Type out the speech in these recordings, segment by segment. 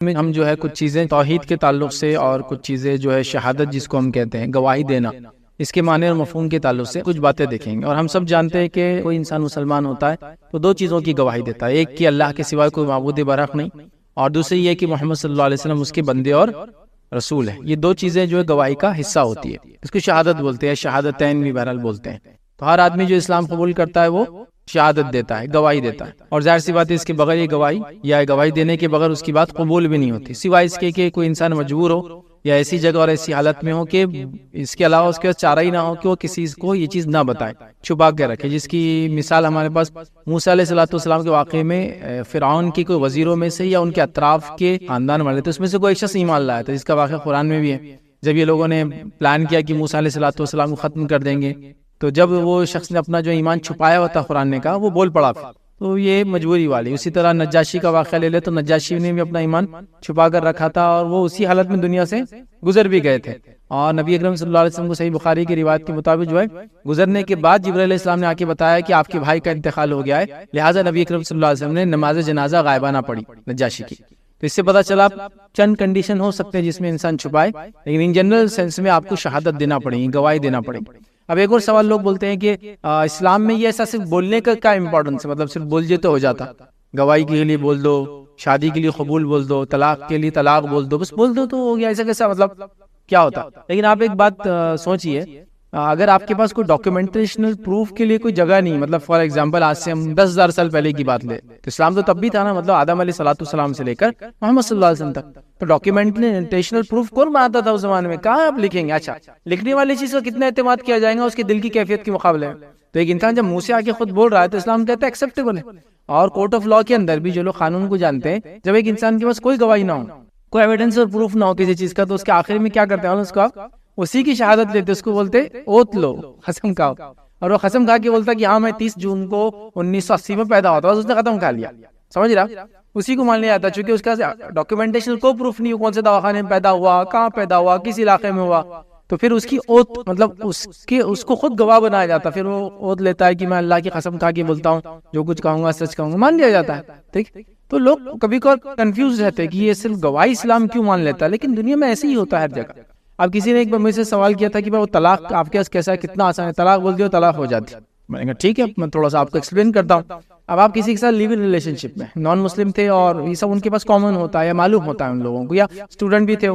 میں ہم جو ہے کچھ چیزیں توحید کے تعلق سے اور کچھ چیزیں جو ہے شہادت جس کو ہم کہتے ہیں گواہی دینا، اس کے معنی اور مفہوم کے تعلق سے کچھ باتیں دیکھیں گے۔ اور ہم سب جانتے ہیں کہ کوئی انسان مسلمان ہوتا ہے تو دو چیزوں کی گواہی دیتا ہے، ایک کہ اللہ کے سوائے کوئی معبود برحق نہیں، اور دوسری یہ کہ محمد صلی اللہ علیہ وسلم اس کے بندے اور رسول ہیں۔ یہ دو چیزیں جو ہے گواہی کا حصہ ہوتی ہے، اس کو شہادت بولتے ہیں، شہادتین بھی بہرحال بولتے ہیں۔ تو ہر آدمی جو اسلام قبول کرتا ہے وہ شہادت دیتا ہے، گواہی دیتا ہے، اور ظاہر سی بات ہے اس کے بغیر یہ گواہی یا گواہی دینے کے بغیر اس کی بات قبول بھی نہیں ہوتی، سوائے اس کے کہ کوئی انسان مجبور ہو یا ایسی جگہ اور ایسی حالت میں ہو کہ اس کے علاوہ اس کے پاس چارہ ہی نہ ہو کہ وہ کسی کو یہ چیز نہ بتائے، چھپا کے رکھے، جس کی مثال ہمارے پاس موسیٰ علیہ السلام کے واقعے میں فرعون کی کوئی وزیروں میں سے یا ان کے اطراف کے خاندان والے تھے، اس میں سے کوئی ایک شخص ایمان لایا تھا، جس کا واقعہ قرآن میں بھی ہے۔ جب یہ لوگوں نے پلان کیا کہ موسیٰ علیہ السلام کو ختم کر دیں گے، تو جب وہ شخص نے اپنا جو ایمان چھپایا ہوا تھا قرآن نے کہا وہ بول پڑا تھا، تو یہ مجبوری والی۔ اسی طرح نجاشی کا واقعہ لے لے تو نجاشی نے بھی اپنا ایمان چھپا کر رکھا تھا اور وہ اسی حالت میں دنیا سے گزر بھی گئے تھے، اور نبی اکرم صلی اللہ علیہ وسلم کو صحیح بخاری کی روایت کے مطابق جو ہے گزرنے کے بعد جبرائیل علیہ السلام نے آ کے بتایا کہ آپ کے بھائی کا انتقال ہو گیا ہے، لہٰذا نبی اکرم صلی اللہ علیہ وسلم نے نماز جنازہ غائبانہ پڑھی نجاشی کی۔ تو اس سے پتہ چلا چند کنڈیشن ہو سکتے ہیں جس میں انسان چھپائے، لیکن ان جنرل سینس میں آپ کو شہادت دینا پڑے گی، گواہی دینا پڑے گی۔ اب ایک اور سوال لوگ بولتے ہیں کہ اسلام میں یہ ایسا صرف بولنے کا کیا امپورٹنس ہے، مطلب صرف بول جے تو ہو جاتا، گواہی کے لیے بول دو، شادی کے لیے قبول بول دو، طلاق کے لیے طلاق بول دو، بس بول دو تو ہو گیا، ایسا کیسا مطلب کیا ہوتا؟ لیکن آپ ایک بات سوچئے، اگر آپ کے پاس کوئی ڈاکیومنٹیشنل پروف کے لیے کوئی جگہ نہیں، مطلب فار ایگزامپل آج سے ہم 10,000 سال پہلے کی بات لیں تو اسلام تو تب بھی تھا نا، مطلب آدم علیہ السلام سے لے کر محمد صلی اللہ علیہ وسلم تک، تو ڈاکیومنٹیشنل پروف کون بناتا تھا اس زمانے میں؟ کہاں آپ لکھیں گے؟ اچھا لکھنے والی چیز کا کتنا اعتماد کیا جائے گا اس کے دل کی کیفیت کے مقابلے میں؟ تو ایک انسان جب منہ سے آ کے خود بول رہا ہے تو اسلام کہتا ہے ایکسیپٹیبل ہے۔ اور کورٹ آف لاء کے اندر بھی جو لوگ قانون کو جانتے ہیں، جب ایک انسان کے پاس کوئی گواہی نہ ہو، کوئی ایویڈنس اور پروف نہ ہو کسی چیز کا، تو اس کے آخر میں کیا کرتے ہیں؟ اس کو اسی کی شہادت لیتے، اس کو بولتے اوت لو، قسم کھاؤ، اور وہ قسم کھا کے بولتا کہ ہاں میں 30 جون کو 1980 میں پیدا ہوتا، اس نے ختم کھا لیا، سمجھ رہا؟ اسی کو مان لیا جاتا، چونکہ اس کا ڈاکیومنٹیشن کوئی پروف نہیں، کون سے دواخانے میں پیدا ہوا، کہاں پیدا ہوا، کس علاقے میں ہوا، تو پھر اس کی اوت مطلب اس کو خود گواہ بنایا جاتا، پھر وہ اوت لیتا ہے کہ میں اللہ کی قسم کھا کے بولتا ہوں، جو کچھ کہوں گا سچ کہوں گا، مان لیا جاتا ہے، ٹھیک؟ تو لوگ کبھی کبھی کنفیوز رہتے ہیں کہ یہ صرف گواہی اسلام کیوں مان لیتا ہے، لیکن دنیا میں ایسے ہی ہوتا ہے ہر جگہ۔ اب کسی نے ایک بار مجھ سے سوال کیا تھا کہ وہ طلاق آپ کے پاس کیسا ہے، کتنا آسان ہے، طلاق بول دیو طلاق ہو جاتی، میں نے کہا ٹھیک ہے میں تھوڑا سا آپ کو ایکسپلین کرتا ہوں۔ اب آپ کسی کے ساتھ لیو ان ریلیشن شپ میں، نان مسلم تھے اور یہ سب ان کے پاس کامن ہوتا ہے یا معلوم ہوتا ہے ان لوگوں کو، یا اسٹوڈنٹ بھی تھے،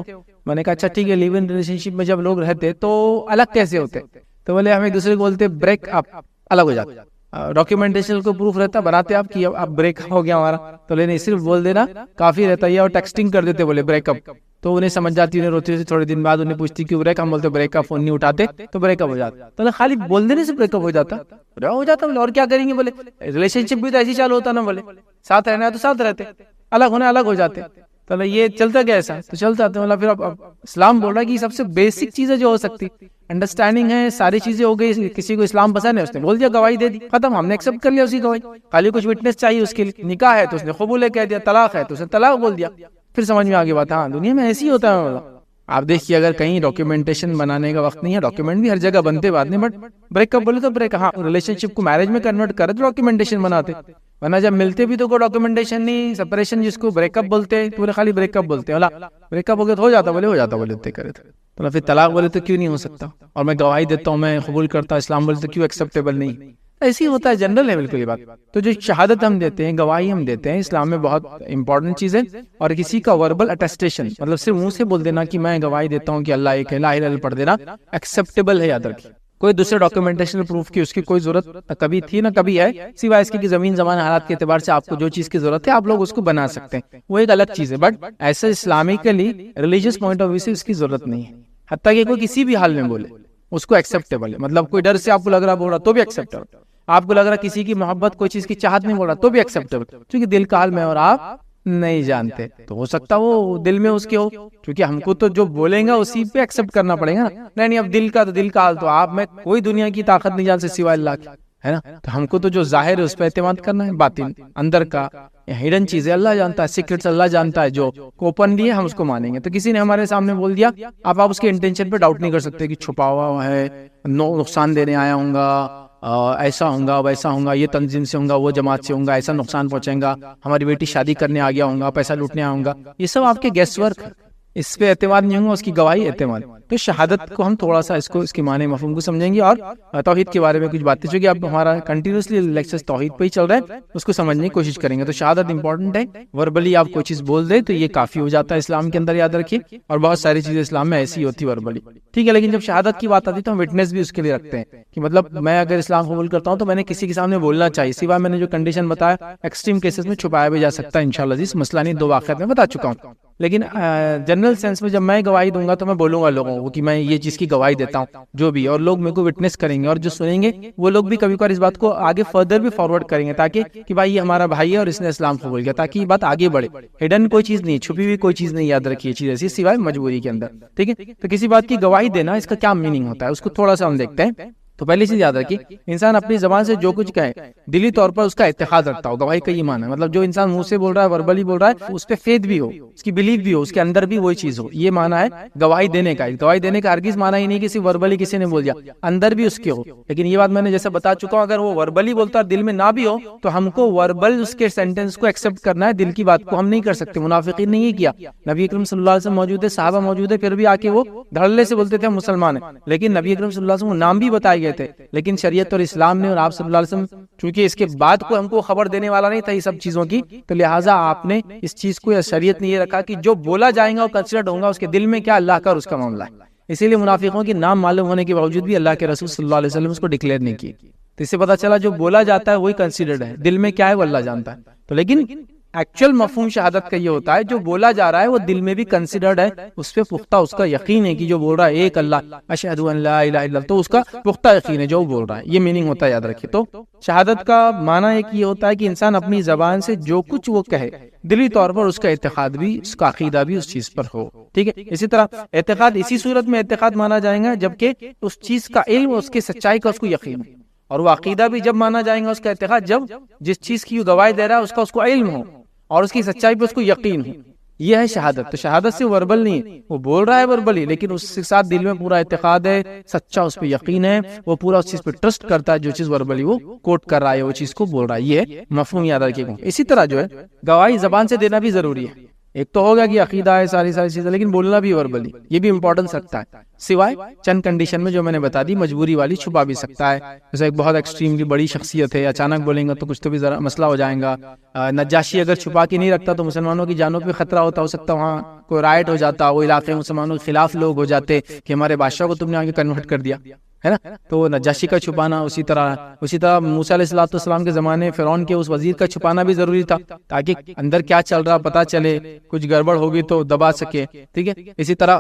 میں نے کہا اچھا ٹھیک ہے، لیو ان ریلیشن شپ میں جب لوگ رہتے تو الگ کیسے ہوتے؟ تو بولے ہم ایک دوسرے کو بولتے بریک اپ، الگ ہو جاتے، ڈاکیومنٹیشن کو پروف رہتا، بناتے آپ کی اب بریک ہو گیا ہمارا، تو لینے صرف بول دینا کافی رہتا ہے، اور ٹیکسٹنگ کر دیتے بولے بریک اپ، تو انہیں سمجھ جاتی، انہیں روتی تھی، تھوڑے دن بعد انہیں پوچھتی کیوں بریک، ہم بولتے بریک اپ، فون نہیں اٹھاتے تو بریک اپ ہو جاتا، تو خالی بول دینے سے بریک اپ ہو جاتا، ہو جاتا، بولے اور کیا کریں گے، بولے ریلیشن شپ بھی تو ایسی چالو ہوتا نا، بولے ساتھ رہنا ہے تو ساتھ رہتے، الگ ہونا الگ ہو جاتے، تو یہ چلتا کیا ایسا، تو چلتا تو مطلب پھر اب اسلام بول رہا ہے کہ سب سے بیسک چیزیں جو ہو سکتی انڈرسٹینڈنگ ہے، ساری چیزیں ہو گئی، کسی کو اسلام پسند ہے اس نے بول دیا، گواہی دے دی، ختم، ہم نے ایکسپٹ کر لیا اسی گواہی، خالی کچھ وٹنس چاہیے اس کے لیے، نکاح ہے تو اس نے قبول ہے کہہ دیا، طلاق ہے تو اس نے طلاق بول دیا، پھر سمجھ میں آگے بات۔ ہاں دنیا میں ایسی ہوتا ہے، آپ دیکھیے اگر کہیں ڈاکیومنٹیشن بنانے کا وقت نہیں ہے، ڈاکیومنٹ بھی ہر جگہ بنتے بات نہیں، بٹ بریک اپ بولے تو بریک، ہاں ریلیشن شپ کو میرج میں کنورٹ کرے تو ڈاکیومنٹیشن بناتے، ورنہ جب ملتے بھی تو کوئی ڈاکیومنٹیشن نہیں، سپریشن جس کو بریک اپ بولتے ہیں، پورے خالی بریک اپ بولتے ہیں، بریک اپ ہو گیا تو ہو جاتا، بولے ہو جاتا، بولے اتنے کرے تو پھر طلاق بولے تو کیوں نہیں ہو سکتا، اور میں گواہی دیتا ہوں میں قبول کرتا اسلام بولے تو کیوں ایکسیپٹیبل نہیں، ایسی ہوتا ہے، جنرل ہے بالکل یہ بات۔ تو جو شہادت ہم دیتے ہیں، گواہی ہم دیتے ہیں، اسلام میں بہت امپورٹنٹ چیز ہے، اور کسی کا وربل اٹیسٹیشن مطلب صرف منہ سے بول دینا کہ میں گواہی دیتا ہوں کہ اللہ ایک ہے، لا الہ الا اللہ پڑھ دینا ایکسیپٹیبل ہے، یاد رکھیے، کوئی دوسرے ڈاکیومنٹیشن پروف کی اس کی کوئی ضرورت نہ کبھی تھی نہ کبھی ہے، سوائے اس کی کہ زمین زمان حالات کے اعتبار سے آپ کو جو چیز کی ضرورت ہے آپ لوگ اس کو بنا سکتے ہیں، وہ ایک الگ چیز ہے، بٹ ایسے Islamically religious point of view سے اس کی ضرورت نہیں ہے، حتیٰ کہ کوئی کسی بھی حال میں بولے اس کو ایکسیپٹیبل ہے، مطلب کوئی ڈر سے آپ کو لگ رہا بول رہا تو بھی ایکسیپٹیبل، آپ کو لگ رہا کسی کی محبت کوئی چیز کی چاہت نہیں بول رہا تو بھی ایکسیپٹیبل، کیونکہ دل کا حال میں اور آپ نہیں جانتے، تو ہو سکتا وہ دل میں اس کے ہو، کیونکہ ہم کو تو جو بولیں گا اسی پہ ایکسیپٹ کرنا پڑے گا نا، نہیں اب دل کا تو دل کا حال تو آپ میں کوئی دنیا کی طاقت نہیں جان سے سوائے اللہ کی، ہے نا، تو ہم کو تو جو ظاہر ہے اس پہ اعتماد کرنا ہے، باطن اندر کا ہڈن چیزیں اللہ جانتا ہے، سیکرٹس اللہ جانتا ہے، جو اوپنلی ہے ہم اس کو مانیں گے، تو کسی نے ہمارے سامنے بول دیا آپ اس کے انٹینشن پہ ڈاؤٹ نہیں کر سکتے کہ چھپا ہوا ہے، نقصان دینے آیا ہوں گا، ایسا ہوں گا ویسا ہوں گا، یہ تنظیم سے ہوں گا وہ جماعت سے ہوں گا، ایسا نقصان پہنچیں گا، ہماری بیٹی شادی کرنے آ گیا ہوں گا، پیسہ لوٹنے آؤں گا، یہ سب آپ کے گیس ورک، اس پہ اعتماد نہیں ہوگا، اس کی گواہی اعتماد. تو شہادت کو ہم تھوڑا سا اس کے معنی مفہوم کو سمجھیں گے اور توحید کے بارے میں کچھ باتیں، چونکہ اب ہمارا کنٹینیوسلی لیکچر توحید پہ ہی چل رہا ہے، اس کو سمجھنے کی کوشش کریں گے. تو شہادت امپورٹنٹ ہے، وربلی آپ کوئی چیز بول دیں تو یہ کافی ہو جاتا ہے اسلام کے اندر، یاد رکھیے. اور بہت ساری چیزیں اسلام میں ایسی ہوتی وربلی، ٹھیک ہے. لیکن جب شہادت کی بات آتی ہے تو ہم وٹنس بھی اس کے لیے رکھتے ہیں کہ مطلب میں اگر اسلام قبول کرتا ہوں تو میں نے کسی کے سامنے بولنا چاہیے، سوائے میں نے جو کنڈیشن بتایا ایکسٹریم کیسز میں چھپایا بھی جا سکتا ہے انشاءاللہ. اس مسئلہ نہیں، 2 واقعات میں بتا چکا ہوں. لیکن جنرل سینس میں جب میں گواہی دوں گا تو میں بولوں گا لوگوں کو کہ میں یہ چیز کی گواہی دیتا ہوں جو بھی، اور لوگ میرے کو وٹنس کریں گے، اور جو سنیں گے وہ لوگ بھی کبھی کبھار اس بات کو آگے فردر بھی فارورڈ کریں گے، تاکہ کہ بھائی یہ ہمارا بھائی ہے اور اس نے اسلام قبول کیا، تاکہ یہ بات آگے بڑھے. ہڈن کوئی چیز نہیں، چھپی ہوئی کوئی چیز نہیں، یاد رکھیے چیز ایسی سوائے مجبوری کے اندر، ٹھیک ہے. تو کسی بات کی گواہی دینا، اس کا کیا میننگ ہوتا ہے اس کو تھوڑا سا ہم دیکھتے ہیں. تو پہلی چیز یاد رکھیے، انسان اپنی زبان سے جو کچھ کہے دلی طور پر اس کا اتحاد رکھتا ہو. گواہی کا یہ معنی ہے، مطلب جو انسان منہ سے بول رہا ہے، وربلی بول رہا ہے، اس پہ فیتھ بھی ہو، اس کی بلیف بھی ہو، اس کے اندر بھی وہی چیز ہو. یہ معنی ہے گواہی دینے کا. گواہی دینے کا ہرگز معنی ہی نہیں کہ صرف وربلی کسی نے بول دیا، اندر بھی اس کے ہو. لیکن یہ بات میں نے جیسے بتا چکا ہوں، اگر وہ وربلی بولتا ہے دل میں نہ بھی ہو تو ہم کو وربل اس کے سینٹینس کو ایکسپٹ کرنا ہے، دل کی بات کو ہم نہیں کر سکتے. منافقین نے یہ کیا، نبی اکرم صلی اللہ علیہ وسلم موجود ہے، صحابہ موجود ہے، پھر بھی آ کے وہ دھڑلے سے بولتے تھے ہم مسلمان ہیں. لیکن نبی اکرم صلی اللہ علیہ وسلم کو نام بھی بتائے گئے تھے، لیکن شریعت اور اسلام نے اور آپ صلی اللہ علیہ وسلم چونکہ اس کے بعد کو ہم کو خبر دینے والا نہیں تھا یہ سب چیزوں کی، تو لہٰذا آپ نے اس چیز کو یا شریعت نے یہ رکھا کہ جو بولا جائے گا وہ کنسیڈرڈ ہوگا، اس کے دل میں کیا اللہ کا اور اس کا معاملہ ہے. اسی لیے منافقوں کے نام معلوم ہونے کے باوجود بھی اللہ کے رسول صلی اللہ علیہ وسلم اس کو ڈکلیئر نہیں کیے. تو اس سے پتا چلا جو بولا جاتا ہے وہی کنسیڈرڈ ہے، دل میں کیا ہے وہ اللہ جانتا ہے. تو لیکن ایکچوئل مفہوم شہادت کا یہ ہوتا ہے جو بولا جا رہا ہے وہ دل میں بھی کنسیڈرڈ ہے، اس پہ پختہ اس کا یقین ہے کہ جو بول رہا ہے ایک اللہ، اشہد ان لا الہ الا اللہ، تو اس کا پختہ یقین ہے جو وہ بول رہا ہے. یہ میننگ ہوتا ہے، یاد رکھیے. تو شہادت کا معنی ایک یہ ہوتا ہے کہ انسان اپنی زبان سے جو کچھ وہ کہے دلی طور پر اس کا اعتقاد بھی، اس کا عقیدہ بھی اس چیز پر ہو، ٹھیک ہے. اسی طرح اعتقاد اسی صورت میں اعتقاد مانا جائے گا جبکہ اس چیز کا علم، اس کی سچائی کا اس کو یقین ہے. اور وہ عقیدہ بھی جب مانا جائے گا، اس کا اعتقاد جب جس چیز کی گواہی دے رہا ہے اس کا علم ہو اور اس کی سچائی پہ اس کو یقین ہو. یہ ہے شہادت. تو شہادت سے وربل نہیں، وہ بول رہا ہے وربلی، لیکن اس کے ساتھ دل میں پورا اعتقاد ہے، سچا اس پہ یقین ہے، وہ پورا اس چیز پہ ٹرسٹ کرتا ہے جو چیز وربلی وہ کوٹ کر رہا ہے، وہ چیز کو بول رہا ہے. یہ مفہوم یاد رکھیے گا. اسی طرح جو ہے گواہی زبان سے دینا بھی ضروری ہے. ایک تو ہوگا کہ عقیدہ ہے ساری چیزیں، لیکن بولنا بھی وربلی، یہ بھی امپورٹنس رکھتا ہے. سوائے چند کنڈیشن میں جو میں نے بتا دی، مجبوری والی چھپا بھی سکتا ہے. جیسے ایک بہت ایکسٹریملی بڑی شخصیت ہے، اچانک بولیں گا تو کچھ تو بھی ذرا مسئلہ ہو جائے گا. نجاشی اگر چھپا کے نہیں رکھتا تو مسلمانوں کی جانوں پہ خطرہ ہوتا، ہو سکتا وہاں کوئی رائٹ ہو جاتا، وہ علاقے میں مسلمانوں کے خلاف لوگ ہو جاتے کہ ہمارے بادشاہ کو تم نے آگے کنورٹ کر دیا، ہے نا. تو نجاشی کا چھپانا، اسی طرح موسیٰ علیہ السلام کے زمانے فرعون کے اس وزیر کا چھپانا بھی ضروری تھا، تاکہ اندر کیا چل رہا پتا چلے، کچھ گڑبڑ ہوگی تو دبا سکے، ٹھیک ہے. اسی طرح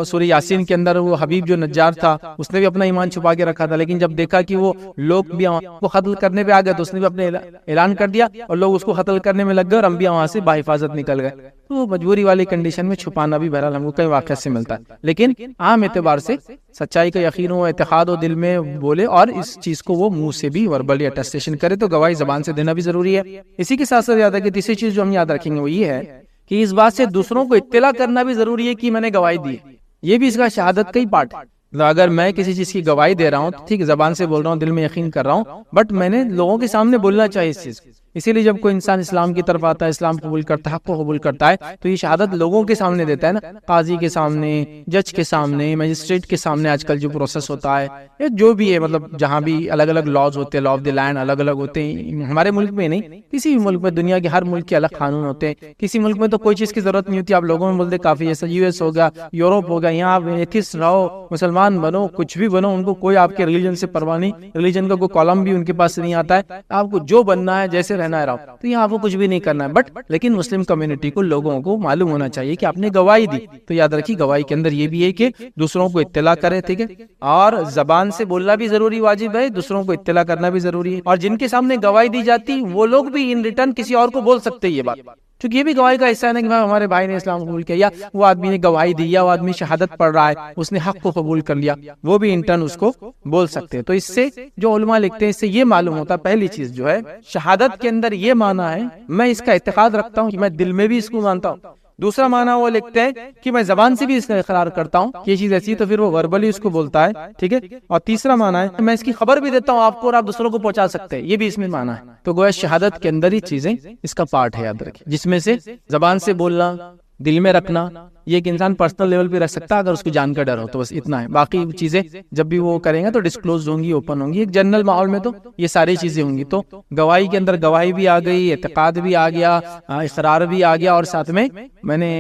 سورہ یاسین کے اندر وہ حبیب جو نجار تھا اس نے بھی اپنا ایمان چھپا کے رکھا تھا، لیکن جب دیکھا کہ وہ لوگ بھی کو قتل کرنے پہ آ گئے تو اس نے بھی اپنے اعلان کر دیا اور لوگ اس کو قتل کرنے میں لگ گئے اور انبیاء وہاں سے بحفاظت نکل گئے. تو مجبوری والی کنڈیشن میں چھپانا بھی بہرحال ہم کو کئی واقعات سے ملتا ہے. لیکن عام اعتبار سے سچائی کا یقین ہو، اعتقاد ہو، دل میں بولے اور اس چیز کو وہ منہ سے بھی وربلی اٹیسٹیشن کرے، تو گواہی زبان سے دینا بھی ضروری ہے. اسی کے ساتھ ساتھ یاد ہے کہ تیسری چیز جو ہم یاد رکھیں گے وہ یہ ہے کہ اس بات سے دوسروں کو اطلاع کرنا بھی ضروری ہے کہ میں نے گواہی دی. یہ بھی اس کا شہادت کا ہی پارٹ ہے. اگر میں کسی چیز کی گواہی دے رہا ہوں تو ٹھیک، زبان سے بول رہا ہوں، دل میں یقین کر رہا ہوں، بٹ میں نے لوگوں کے سامنے بولنا چاہیے اس چیز. اسی لیے جب کوئی انسان اسلام کی طرف آتا ہے، اسلام قبول کرتا ہے، حق کو قبول کرتا ہے، تو یہ شہادت لوگوں کے سامنے دیتا ہے نا، قاضی کے سامنے، جج کے سامنے، میجسٹریٹ کے سامنے. آج کل جو پروسیس ہوتا ہے جو بھی ہے، مطلب جہاں بھی الگ الگ لاز ہوتے ہیں، لا آف دی لینڈ الگ الگ ہوتے ہیں. ہمارے ملک میں نہیں، کسی بھی ملک میں، دنیا کے ہر ملک کے الگ قانون ہوتے ہیں. کسی ملک میں تو کوئی چیز کی ضرورت نہیں ہوتی، آپ لوگوں میں بولتے کافی، جیسے یو ایس ہو گیا، یوروپ ہو گیا، یہاں آپ ایتھسٹ رہو، مسلمان بنو، کچھ بھی بنو، ان کو کوئی آپ کے ریلیجن سے پرواہ نہیں، ریلیجن کا کوئی کالم بھی ان کے پاس نہیں آتا ہے. آپ کو جو بننا ہے، جیسے رہنا ہے رہو، تو یہاں آپ کو کچھ بھی نہیں کرنا ہے. بٹ لیکن مسلم کمیونٹی کو، لوگوں کو معلوم ہونا چاہیے کہ آپ نے گواہی دی. تو یاد رکھیے گواہی کے اندر یہ بھی ہے کہ دوسروں کو اطلاع کرے، ٹھیک ہے. اور زبان سے بولنا بھی ضروری واجب ہے، دوسروں کو اطلاع کرنا بھی ضروری ہے. اور جن کے سامنے گواہی دی جاتی وہ لوگ بھی ان ریٹرن کسی اور کو بول سکتے یہ بات، کیونکہ یہ بھی گواہی کا حصہ ہے نا کہ ہمارے بھائی نے اسلام قبول کیا، یا وہ آدمی نے گواہی دی، یا وہ آدمی شہادت پڑھ رہا ہے، اس نے حق کو قبول کر لیا، وہ بھی انٹرن اس کو بول سکتے ہیں. تو اس سے جو علماء لکھتے ہیں، اس سے یہ معلوم ہوتا ہے پہلی چیز جو ہے شہادت کے اندر یہ معنی ہے، میں اس کا اعتقاد رکھتا ہوں کہ میں دل میں بھی اس کو مانتا ہوں، دوسرا معنی وہ لکھتے ہیں کہ میں زبان سے بھی اس کا اقرار کرتا ہوں کہ یہ چیز ایسی ہے، تو پھر وہ وربلی اس کو بولتا ہے، ٹھیک ہے۔ اور تیسرا معنی ہے میں اس کی خبر بھی دیتا ہوں آپ کو اور آپ دوسروں کو پہنچا سکتے ہیں، یہ بھی اس میں معنی ہے۔ تو گویا شہادت کے اندر ہی چیزیں اس کا پارٹ ہے، یاد رکھیں، جس میں سے زبان سے بولنا، دل میں رکھنا، یہ ایک انسان پرسنل لیول پہ رکھ سکتا ہے اگر اس کو جان کا ڈر ہو، تو بس اتنا ہے۔ باقی چیزیں جب بھی وہ کریں گے تو ڈسکلوز ہوں گی، اوپن ہوں گی، ایک جنرل ماحول میں تو یہ ساری چیزیں ہوں گی۔ تو گواہی کے اندر گواہی بھی آ گئی، اعتقاد بھی آ گیا، اقرار بھی آ گیا، اور ساتھ میں نے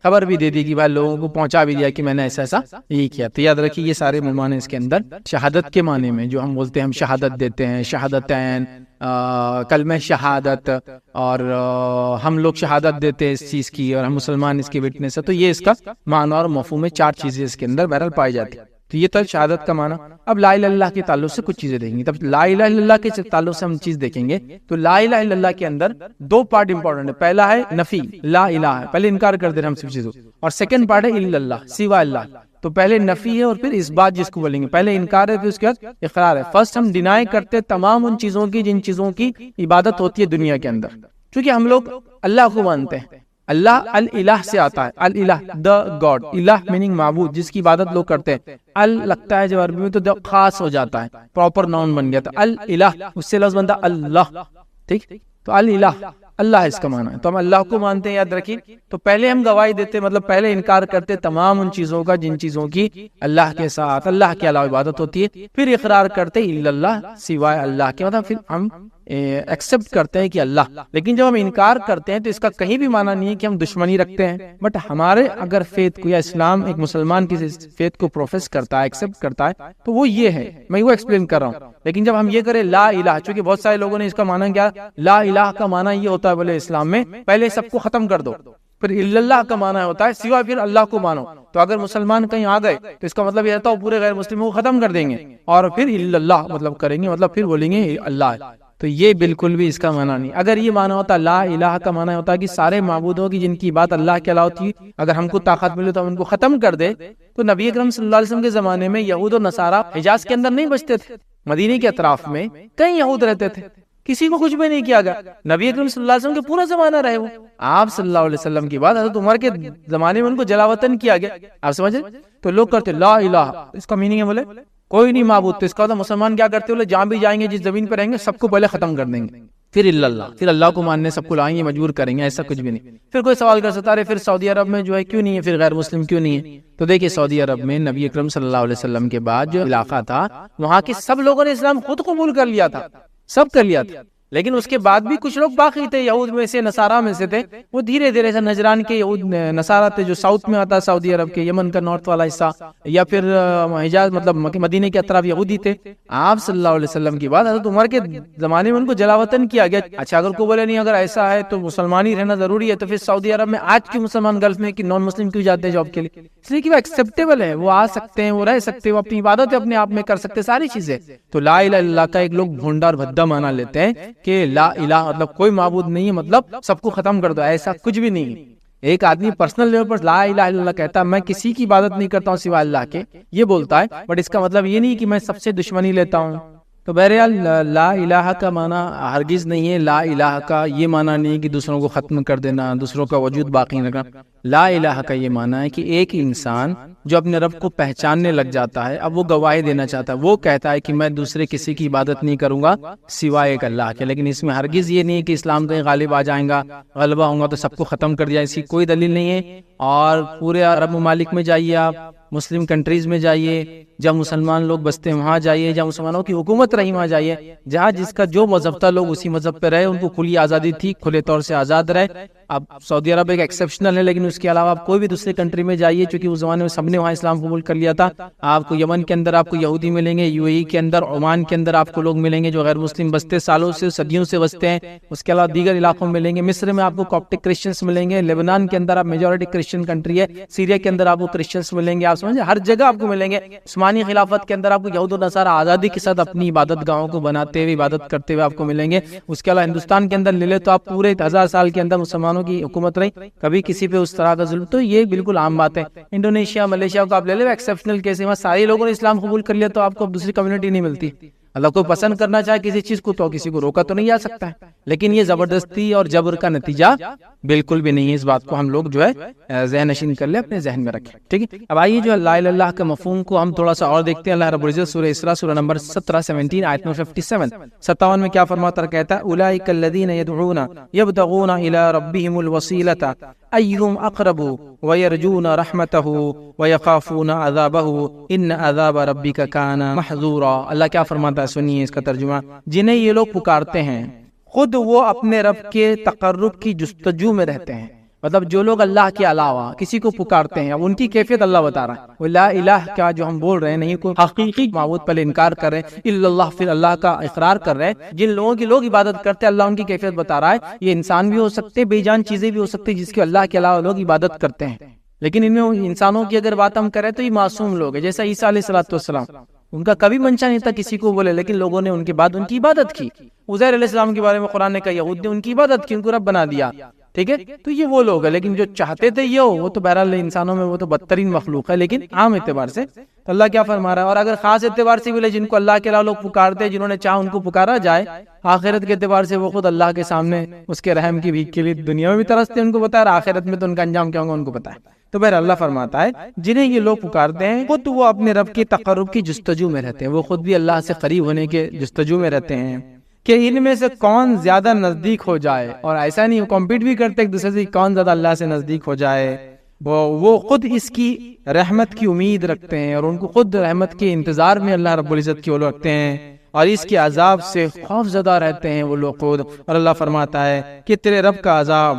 خبر بھی دے دی کہ بھائی لوگوں کو پہنچا بھی دیا کہ میں نے ایسا ایسا یہی کیا۔ تو یاد رکھیے یہ سارے معنی اس کے اندر شہادت کے معنی میں، جو ہم بولتے ہیں ہم شہادت دیتے ہیں، شہادتین، کلمہ شہادت، اور ہم لوگ شہادت دیتے ہیں اس چیز کی، اور ہم مسلمان اس کے وٹنس ہے، تو یہ اس کا معنی اور مفہوم ہے، 4 چیزیں اس کے اندر بہرحال پائی جاتی ہیں۔ تو یہ تھا شہادت کا معنی۔ اب لا الہ الا اللہ کے تعلق سے کچھ چیزیں دیکھیں گے۔ تب لا الہ الا اللہ کے تعلق سے ہم چیز دیکھیں گے تو لا الہ الا اللہ کے اندر 2 پارٹ امپورٹنٹ ہے۔ پہلا ہے نفی، لا الہ ہے، پہلے انکار کر دے رہے ہم سب چیزوں، اور سیکنڈ پارٹ ہے الا اللہ، سوا اللہ۔ تو پہلے نفی ہے اور پھر اس بات جس کو بولیں گے، پہلے انکار ہے پھر اس کے بعد اقرار ہے۔ فرسٹ ہم ڈینائی کرتے تمام ان چیزوں کی جن چیزوں کی عبادت ہوتی ہے دنیا کے اندر، کیونکہ ہم لوگ اللہ کو مانتے ہیں۔ اللہ الہ سے آتا ہے، الہ دا گاڈ، الہ میننگ معبود، جس کی عبادت لوگ کرتے ہیں۔ ال لگتا ہے جب عربی میں تو خاص ہو جاتا ہے، پراپر ناؤن بن گیا، تو الہ اس سے لفظ بنتا اللہ، ٹھیک۔ تو الہ اللہ اس کا معنی ہے، تو ہم اللہ کو مانتے ہیں، یاد رکھیں۔ تو پہلے ہم گواہی دیتے، مطلب پہلے انکار کرتے تمام ان چیزوں کا جن چیزوں کی اللہ کے ساتھ، اللہ کے علاوہ عبادت ہوتی ہے، پھر اقرار کرتے الا اللہ، سوائے اللہ کے، مطلب پھر ہم ایکسپٹ کرتے ہیں کہ اللہ۔ لیکن جب ہم انکار کرتے ہیں تو اس کا کہیں بھی معنی نہیں ہے کہ ہم دشمنی رکھتے ہیں، بٹ ہمارے اگر فیتھ کو یا اسلام ایک مسلمان کسی فیتھ کو پروفیس کرتا ہے، ایکسپٹ کرتا ہے، تو وہ یہ ہے، میں وہ ایکسپلین کر رہا ہوں۔ لیکن جب ہم یہ کریں لا الہ، چونکہ بہت سارے لوگوں نے اس کا معنی کیا، لا الہ کا معنی یہ ہوتا ہے بولے اسلام میں پہلے سب کو ختم کر دو، پھر الا اللہ کا معنی ہوتا ہے سوا پھر اللہ کو مانو۔ تو اگر مسلمان کہیں آ گئے تو اس کا مطلب یہ رہتا ہے وہ پورے غیر مسلموں کو ختم کر دیں گے، اور پھر الا اللہ مطلب کریں گے، مطلب پھر بولیں گے اللہ ہے۔ تو یہ بالکل بھی اس کا معنی نہیں۔ اگر یہ معنی ہوتا لا الہ کا معنی ہوتا کہ سارے معبودوں کی جن کی بات اللہ کے علاوہ تھی، اگر ہم کو طاقت ملے تو ہم ان کو ختم کر دے، تو نبی اکرم صلی اللہ علیہ وسلم کے زمانے میں یہود و نصارہ حجاز کے اندر نہیں بچتے تھے، مدینے کے اطراف میں کئی یہود رہتے تھے، کسی کو کچھ بھی نہیں کیا گیا۔ نبی اکرم صلی اللہ علیہ وسلم کے پورا زمانہ رہے وہ، آپ صلی اللہ علیہ وسلم کی بات حضرت عمر کے زمانے میں ان کو جلا وطن کیا گیا، آپ سمجھ رہے؟ تو لوگ کرتے لا الہ، اس کا میننگ ہے بولے کوئی نہیں معبود، تو اس کا مطلب مسلمان کیا کرتے بولے جہاں بھی جائیں گے جس زمین پہ رہیں گے سب کو پہلے ختم کر دیں گے، پھر اللہ، پھر اللہ کو ماننے سب کو لائیں گے، مجبور کریں گے، ایسا کچھ بھی نہیں۔ پھر کوئی سوال کر سکتا ہے پھر سعودی عرب میں جو ہے کیوں نہیں ہے، پھر غیر مسلم کیوں نہیں ہے؟ تو دیکھیں سعودی عرب میں نبی اکرم صلی اللہ علیہ وسلم کے بعد جو علاقہ تھا وہاں کے سب لوگوں نے اسلام خود قبول کر لیا تھا، سب کر لیا تھا، لیکن اس کے بعد بھی کچھ لوگ باقی تھے، یہود میں سے، نصارہ میں سے تھے، وہ دھیرے دھیرے سے نجران کے یہود نصارہ تھے جو ساؤتھ میں آتا سعودی عرب کے، یمن کا نارتھ والا حصہ، یا پھر حجاز مطلب مدینے کے اطراف یہودی تھے۔ آپ صلی اللہ علیہ وسلم کی بات حضرت عمر کے زمانے میں ان کو جلا وطن کیا گیا۔ اچھا اگر کوئی بولے نہیں اگر ایسا ہے تو مسلمان ہی رہنا ضروری ہے، تو پھر سعودی عرب میں آج کی مسلمان گلف میں کہ نان مسلم کیوں جاتے ہیں جاب کے لیے؟ اس لیے کہ وہ ایکسیپٹیبل ہے، وہ آ سکتے ہیں، وہ رہ سکتے ہیں، وہ اپنی عبادت اپنے آپ میں کر سکتے، ساری چیزیں۔ تو لا الہ الا اللہ کا ایک لوگ بھونڈا اور بھدا معنی لیتے ہیں کہ لا الہ مطلب کوئی معبود نہیں ہے، مطلب سب کو ختم کر دو، ایسا کچھ بھی نہیں ہے۔ ایک آدمی پرسنل لیول پر لا الہ الا اللہ کہتا ہے میں کسی کی عبادت نہیں کرتا ہوں سوائے اللہ کے، یہ بولتا ہے، بٹ اس کا مطلب یہ نہیں کہ میں سب سے دشمنی لیتا ہوں۔ تو بہرحال لا الہ کا معنی ہرگز نہیں ہے، لا الہ کا یہ معنی نہیں کہ دوسروں کو ختم کر دینا، دوسروں کا وجود باقی رکھنا۔ لا الہ کا یہ معنی ہے کہ ایک انسان جو اپنے رب کو پہچاننے لگ جاتا ہے، اب وہ گواہی دینا چاہتا ہے، وہ کہتا ہے کہ میں دوسرے کسی کی عبادت نہیں کروں گا سوائے ایک اللہ کے، لیکن اس میں ہرگز یہ نہیں کہ اسلام کہیں غالب آ جائیں گا، غلبہ ہوں گا تو سب کو ختم کر دیا، اس کی کوئی دلیل نہیں ہے۔ اور پورے عرب ممالک میں جائیے، آپ مسلم کنٹریز میں جائیے، جہاں مسلمان لوگ بستے ہیں وہاں جائیے، جہاں مسلمانوں کی حکومت رہی وہاں جائیے، جہاں جس کا جو مذہب تھا لوگ اسی مذہب پہ رہے، ان کو کھلی آزادی تھی، کھلے طور سے آزاد رہے۔ اب سعودی عرب ایک ایکسیپشنل ہے، لیکن اس کے علاوہ آپ کوئی بھی دوسرے کنٹری میں جائیے، چونکہ اس زمانے میں سب نے وہاں اسلام قبول کر لیا تھا، آپ کو یمن کے اندر آپ کو یہودی ملیں گے، یو اے ای کے اندر، عمان کے اندر آپ کو لوگ ملیں گے جو غیر مسلم بستے سالوں سے صدیوں سے بستے ہیں، اس کے علاوہ دیگر علاقوں میں ملیں گے، مصر میں آپ کو کاپٹک کرسچنس ملیں گے، لیبنان کے اندر آپ میجورٹی کرسچن کنٹری ہے، سیریا کے اندر آپ کو کرسچنس ملیں گے، آپ سمجھے ہر جگہ آپ کو ملیں گے۔ عثمانی خلافت کے اندر آپ کو یہود و نصارہ آزادی کے ساتھ اپنی عبادت گاہوں کو بناتے ہوئے عبادت کرتے ہوئے آپ کو ملیں گے۔ اس کے علاوہ ہندوستان کے اندر لے لے تو آپ پورے 1000 سال کے اندر مسلمانوں کی حکومت رہی، کبھی کسی پہ اس طرح کا ظلم، تو یہ بالکل عام بات ہے۔ انڈونیشیا، ملیشیا کو آپ لے لے ایکسیپشنل کیس ہے، وہاں سارے لوگوں نے اسلام قبول کر لیا تو آپ کو اب دوسری کمیونٹی نہیں ملتی۔ اللہ کو پسند کرنا چاہے کسی چیز کو تو کسی کو روکا تو نہیں جا سکتا ہے، لیکن یہ زبردستی اور جبر کا نتیجہ بالکل بھی نہیں ہے۔ اس بات کو ہم لوگ جو ہے ذہن نشین کر لیں، اپنے ذہن میں رکھیں، ٹھیک ہے۔ اب آئیے جو لا الہ الا اللہ کے مفہوم کو ہم تھوڑا سا اور دیکھتے ہیں۔ اللہ رب العزت سورہ اسراء سورہ نمبر 17 آیت نمبر 57 میں کیا فرماتا ہے؟ کہتا ہے اولئک الذین یدعون یبتغون الی ربہم الوسیلۃ ایہم اقرب ویرجون رحمتہ ویخافون عذابہ ان عذاب ربک کان محذورا۔ اللہ کیا فرماتا ہے؟ سنیے اس کا ترجمہ۔ جنہیں یہ لوگ پکارتے ہیں خود وہ اپنے رب کے تقرب کی جستجو میں رہتے ہیں، مطلب جو لوگ اللہ کے علاوہ کسی کو پکارتے ہیں، اب ان کی کیفیت اللہ بتا رہا ہے۔ وہ لا الہ کا جو ہم بول رہے ہیں، نہیں کوئی حقیقی معبود پہلے انکار کر رہے ہیں، الا اللہ پھر اللہ کا اقرار کر رہے ہیں۔ جن لوگوں کی لوگ عبادت کرتے ہیں اللہ ان کی کیفیت بتا رہا ہے۔ یہ انسان بھی ہو سکتے، بے جان چیزیں بھی ہو سکتی جس کے اللہ کے علاوہ لوگ عبادت کرتے ہیں، لیکن ان میں انسانوں کی اگر بات ہم کریں تو یہ معصوم لوگ ہیں، جیسا عیسیٰ علیہ السلام، ان کا کبھی منشا نہیں تھا کسی کو بولے، لیکن لوگوں نے ان کے بعد ان کی عبادت کی۔ عزیر علیہ السلام کے بارے میں قرآن نے کہا یہود نے ان کی عبادت کی، ان کو رب بنا دیا، ٹھیک ہے۔ تو یہ وہ لوگ ہیں، لیکن جو چاہتے تھے یہ وہ تو بہرحال انسانوں میں وہ تو بدترین مخلوق ہے، لیکن عام اعتبار سے تو اللہ کیا فرما رہا ہے۔ اور اگر خاص اعتبار سے بھی جن کو اللہ کے علاوہ لوگ پکارتے ہیں، جنہوں نے چاہا ان کو پکارا جائے، آخرت کے اعتبار سے وہ خود اللہ کے سامنے اس کے رحم کی بھیک کے لیے دنیا میں بھی ترستے، ان کو پتا ہے، آخرت میں تو ان کا انجام کیا ہوگا ان کو پتا ہے۔ تو بہر اللہ فرماتا ہے جنہیں یہ لوگ پکارتے ہیں خود وہ اپنے رب کے تقرب کی جستجو میں رہتے ہیں، وہ خود بھی اللہ سے قریب ہونے کے جستجو میں رہتے ہیں کہ ان میں سے کون زیادہ نزدیک ہو جائے، اور ایسا نہیں کمپیٹ بھی کرتے ایک دوسرے سے کون زیادہ اللہ سے نزدیک ہو جائے۔ وہ خود اس کی رحمت کی امید رکھتے ہیں، اور ان کو خود رحمت کے انتظار میں اللہ رب العزت کی وہ لوگ رکھتے ہیں، اور اس کے عذاب سے خوف زدہ رہتے ہیں وہ لوگ خود۔ اور اللہ فرماتا ہے کہ تیرے رب کا عذاب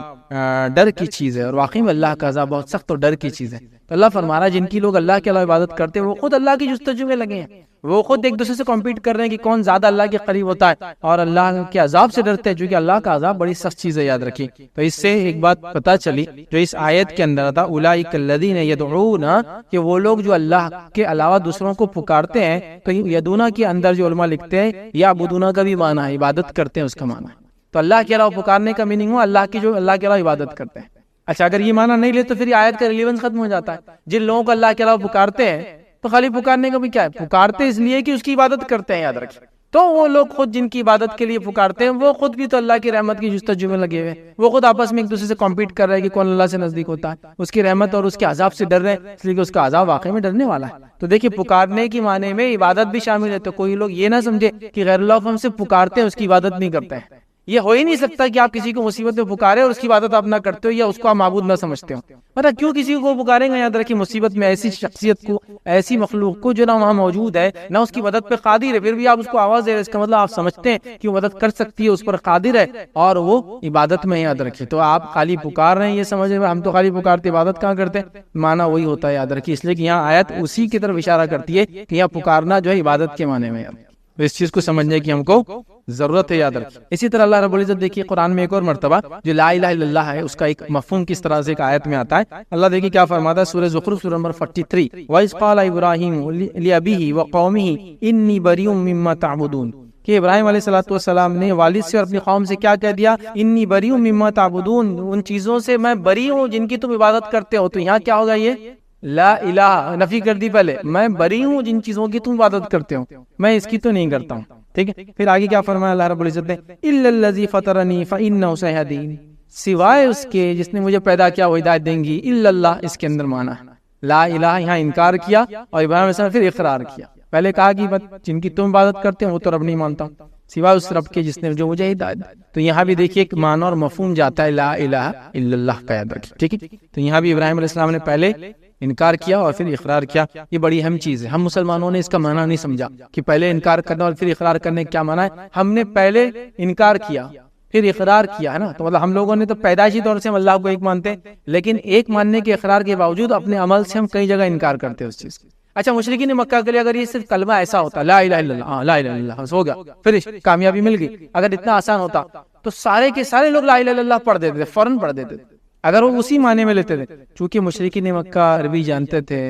ڈر کی چیز ہے، اور واقعی میں اللہ کا عذاب بہت سخت اور ڈر کی چیز ہے۔ تو اللہ فرما رہا ہے جن کی لوگ اللہ کے علاوہ عبادت کرتے ہیں وہ خود اللہ کی جستجو میں لگے ہیں، وہ خود ایک دوسرے سے کمپیٹ کر رہے ہیں کہ کون زیادہ اللہ کے قریب ہوتا ہے، اور اللہ کے عذاب سے ڈرتے ہیں، چونکہ اللہ کا عذاب بڑی سخت چیز ہے، یاد رکھیے۔ تو اس سے ایک بات پتہ چلی جو اس آیت کے اندر تھا، اولئک الذین یدعون، کہ وہ لوگ جو اللہ کے علاوہ دوسروں کو پکارتے ہیں۔ تو یدونا کے اندر جو علماء لکھتے ہیں یعبدون کا بھی معنی ہے، عبادت کرتے ہیں اس کا معنی ہے۔ تو اللہ کے علاوہ پکارنے کا میننگ ہوا اللہ کی جو اللہ کے علاوہ عبادت کرتے ہیں۔ اچھا اگر یہ معنی نہیں لے تو پھر یہ آیت کا ریلیونس ختم ہو جاتا ہے۔ جن لوگوں کو اللہ کے علاوہ پکارتے ہیں تو خالی پکارنے کا بھی کیا ہے، پکارتے اس لیے کہ اس کی عبادت کرتے ہیں، یاد رکھیں۔ تو وہ لوگ خود جن کی عبادت کے لیے پکارتے ہیں وہ خود بھی تو اللہ کی رحمت کی جستجو میں لگے ہوئے، وہ خود آپس میں ایک دوسرے سے کمپیٹ کر رہے ہیں کہ کون اللہ سے نزدیک ہوتا ہے، اس کی رحمت اور اس کے عذاب سے ڈر رہے ہیں، اس لیے کہ اس کا عذاب واقعی میں ڈرنے والا ہے۔ تو دیکھیں پکارنے کی معنی میں عبادت بھی شامل ہے، تو کوئی لوگ یہ نہ سمجھے کہ غیر اللہ کو ہم سے پکارتے ہیں اس کی عبادت نہیں کرتے ہیں۔ یہ ہو ہی نہیں سکتا کہ آپ کسی کو مصیبت میں پکارے اور اس کی عبادت آپ نہ کرتے ہو یا اس کو آپ معبود نہ سمجھتے ہو۔ مطلب کیوں کسی کو پکاریں گے؟ یاد رکھیں مصیبت میں ایسی شخصیت کو، ایسی مخلوق کو جو نہ وہاں موجود ہے نہ اس کی مدد پہ قادر ہے، پھر بھی آپ اس کو آواز دے رہے، اس کا مطلب آپ سمجھتے ہیں کہ وہ مدد کر سکتی ہے، اس پر قادر ہے اور وہ عبادت میں، یاد رکھیں۔ تو آپ خالی پکار رہے ہیں یہ سمجھ رہے ہیں ہم تو خالی پکارتے عبادت کہاں کرتے ہیں، معنی وہی ہوتا ہے، یاد رکھیں۔ اس لیے کہ یہاں آیت اسی کی طرف اشارہ کرتی ہے کہ یہاں پکارنا جو ہے عبادت کے معنی میں ہے۔ اس چیز کو سمجھنے کی ہم کو ضرورت ہے، یاد رکھیں۔ اسی طرح اللہ رب العزت دیکھیے قرآن میں ایک اور مرتبہ جو لا الہ الا اللہ ہے اس کا ایک مفہوم کس طرح سے ایک آیت میں آتا ہے۔ اللہ دیکھیے کیا فرماتا ہے سورہ زخرف سورہ نمبر 43، وَإِذْ قَالَ إِبْرَاهِيمُ لِأَبِيهِ وَقَوْمِهِ إِنِّي بَرِيءٌ مِّمَّا تَعْبُدُونَ، کہ ابراہیم علیہ السلام نے والد سے اور اپنی قوم سے کیا کہہ دیا، انی بری ہوں مما تعبدون، ان چیزوں سے میں بری ہوں جن کی تم عبادت کرتے ہو۔ تو یہاں کیا ہوگا، یہ لا الہ نفی کر دی پہلے، میں بری ہوں جن چیزوں کی تم عبادت کرتے ہو، میں اس کی تو نہیں کرتا ہوں، ٹھیک ہے۔ پھر آگے کیا فرمایا اللہ رب العزت نے، الا الذی فطرنی فانہ سیہدین، سوائے اس کے جس نے مجھے پیدا کیا وہ ہدایت دیں گی۔ الا اللہ اس کے اندر مانا ہے لا الہ، یہاں انکار کیا اور ابراہیم علیہ السلام پھر اقرار کیا۔ پہلے کہا کہ جن کی تم عبادت کرتے ہو وہ تو رب نہیں مانتا ہوں، سوائے اس رب کے جس نے جو مجھے ہدایت۔ تو یہاں بھی دیکھیے ایک معنی اور مفہوم جاتا ہے لا الہ الا اللہ کا، یاد رکھیں، ٹھیک ہے۔ تو یہاں بھی ابراہیم علیہ السلام نے پہلے انکار کیا اور پھر اقرار کیا، یہ بڑی اہم چیز ہے۔ ہم مسلمانوں نے اس کا معنی نہیں سمجھا کہ پہلے انکار کرنا اور پھر اقرار کرنے کا کیا معنی ہے۔ ہم نے پہلے انکار کیا پھر اقرار کیا ہے نا، تو مطلب ہم لوگوں نے تو پیدائشی طور سے ہم اللہ کو ایک مانتے ہیں، لیکن ایک ماننے کے اقرار کے باوجود اپنے عمل سے ہم کئی جگہ انکار کرتے ہیں اس چیز کی۔ اچھا مشرکین مکہ کے لیے اگر یہ صرف کلمہ ایسا ہوتا لا الہ الا اللہ، لا الہ الا اللہ بس ہو گیا، پھر کامیابی مل گئی، اگر اتنا آسان ہوتا تو سارے کے سارے لوگ لا الہ الا اللہ پڑھ دیتے تھے، فوراً پڑھ دیتے تھے اگر وہ اسی معنی میں لیتے تھے۔ چونکہ مشرکین مکہ عربی جانتے تھے،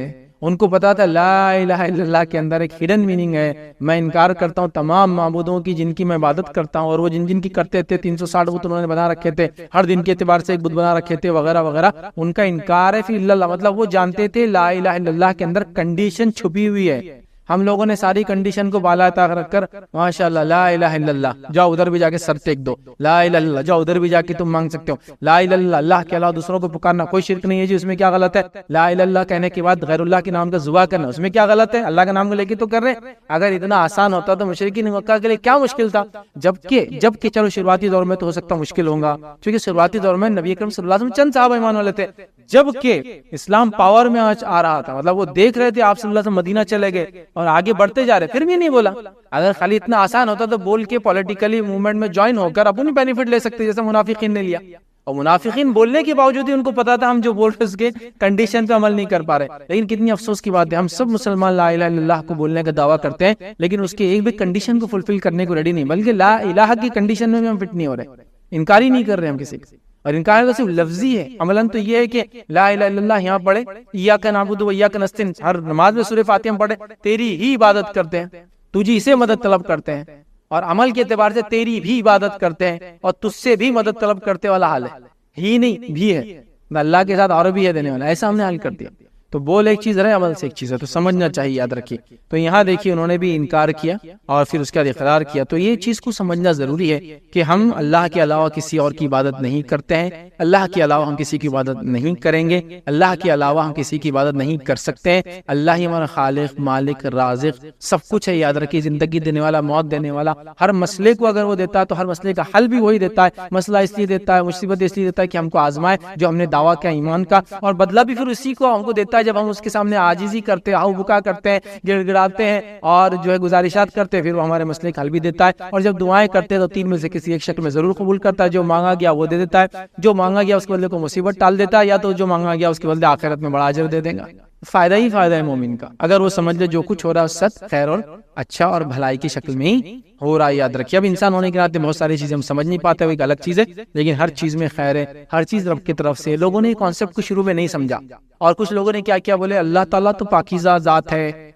ان کو پتا تھا لا الہ الا اللہ کے اندر ایک ہڈن میننگ ہے، میں انکار کرتا ہوں تمام معبودوں کی جن کی میں عبادت کرتا ہوں، اور وہ جن کی کرتے تھے 360 بت انہوں نے بنا رکھے تھے، ہر دن کے اعتبار سے ایک بت بنا رکھے تھے وغیرہ وغیرہ، ان کا انکار ہے۔ پھر الا اللہ مطلب وہ جانتے تھے لا الہ الا اللہ کے اندر کنڈیشن چھپی ہوئی ہے، ہم لوگوں نے ساری کنڈیشن کو بالا تک رکھ کر ماشاءاللہ لا الہ الا اللہ، جاؤ ادھر بھی جا کے سر ٹیک دو، لا الہ الا اللہ، جاؤ ادھر بھی جا کے تم مانگ سکتے ہو، لا الہ الا اللہ، اللہ کے علاوہ دوسروں کو پکارنا کوئی شرک نہیں ہے جی، اس میں کیا غلط ہے؟ لا الہ الا اللہ کہنے کے بعد غیر اللہ کے نام کا ذبح کرنا، اس میں کیا غلط ہے؟ اللہ کا نام کو لے کے تو کر رہے ہیں۔ اگر اتنا آسان ہوتا تو مشرکین مکہ کے لیے کیا مشکل تھا؟ جبکہ چلو شروعاتی دور میں تو ہو سکتا مشکل ہوگا، کیونکہ شروعاتی دور میں نبی اکرم صلی اللہ علیہ وسلم چند صحابہ ایمان والے تھے، جبکہ اسلام پاور میں آ رہا تھا، مطلب وہ دیکھ رہے تھے آپ صلی اللہ علیہ وسلم مدینہ چلے گئے اور آگے بڑھتے جا رہے، پھر بھی نہیں بولا۔ اگر خالی اتنا آسان ہوتا تو بول کے پولیٹیکلی موومنٹ میں جوائن ہو کر اپنی بینیفٹ لے سکتے، جیسے منافقین نے لیا۔ اور منافقین بولنے کے باوجود ہی ان کو پتا تھا ہم جو بول رہے اس کے کنڈیشن پہ عمل نہیں کر پا رہے، لیکن کتنی افسوس کی بات ہے، ہم سب مسلمان لا الہ الا اللہ کو بولنے کا دعویٰ کرتے ہیں، لیکن اس کے ایک بھی کنڈیشن کو فلفل کرنے کو ریڈی نہیں، بلکہ لا الہ کی کنڈیشن میں بھی ہم فٹ نہیں ہو رہے، انکار ہی نہیں کر رہے ہم کسی کا۔ اور انکار تو صرف لفظی ہے، عملاً تو یہ ہے کہ لا الہ الا اللہ یہاں پڑھے، ایاک نعبد و ایاک نستعین، ہر نماز میں سورہ فاتحہ ہم پڑھے، تیری ہی عبادت کرتے ہیں، تجھی سے مدد طلب کرتے ہیں، اور عمل کے اعتبار سے تیری بھی عبادت کرتے ہیں اور تجھ سے بھی مدد طلب کرتے والا حال ہے، ہی نہیں بھی ہے، اللہ کے ساتھ اور بھی ہے دینے والا، ایسا ہم نے حل کر دیا۔ تو بول ایک چیز رہے، عمل سے ایک چیز ہے، تو سمجھنا چاہیے، یاد رکھیے۔ تو یہاں دیکھیے انہوں نے بھی انکار کیا اور پھر اس کا اقرار کیا، تو یہ چیز کو سمجھنا ضروری ہے کہ ہم اللہ کے علاوہ کسی اور کی عبادت نہیں کرتے ہیں، اللہ کے علاوہ ہم کسی کی عبادت نہیں کریں گے، اللہ کے علاوہ ہم کسی کی عبادت نہیں کر سکتے ہیں۔ اللہ ہی ہمارا خالق، مالک، رازق سب کچھ ہے، یاد رکھیے، زندگی دینے والا، موت دینے والا، ہر مسئلے کو اگر وہ دیتا ہے تو ہر مسئلے کا حل بھی وہی دیتا ہے، مسئلہ اس لیے دیتا ہے، مصیبت اس لیے دیتا ہے کہ ہم کو آزمائے جو ہم نے دعویٰ کیا ایمان کا، اور بدلہ بھی پھر اسی کو ہم کو دیتا ہے جب ہم اس کے سامنے عاجزی کرتے ہیں، آہو بکا کرتے ہیں، گڑ گڑاتے ہیں اور جو ہے گزارشات کرتے ہیں، پھر وہ ہمارے مسئلے کا حل بھی دیتا ہے، اور جب دعائیں کرتے ہیں تو تین میں سے کسی ایک شکل میں ضرور قبول کرتا ہے، جو مانگا گیا وہ دے دیتا ہے، جو مانگا گیا اس کے بدلے کو مصیبت ٹال دیتا ہے، یا تو جو مانگا گیا اس کے بدلے آخرت میں بڑا اجر دے دے گا۔ فائدہ ہی فائدہ ہے مومن کا، اگر وہ سمجھ لے جو کچھ ہو رہا ہے ست خیر اور اچھا اور بھلائی کی شکل میں ہی ہو رہا ہے، یاد رکھیے۔ اب انسان ہونے کے ناطے بہت ساری چیزیں ہم سمجھ نہیں پاتے، وہ ایک الگ چیز ہے، لیکن ہر چیز میں خیر ہے، ہر چیز رب کی طرف سے۔ لوگوں نے کانسیپٹ کو شروع میں نہیں سمجھا، اور کچھ لوگوں نے کیا کیا، بولے اللہ تعالیٰ تو پاکیزہ ذات ہے،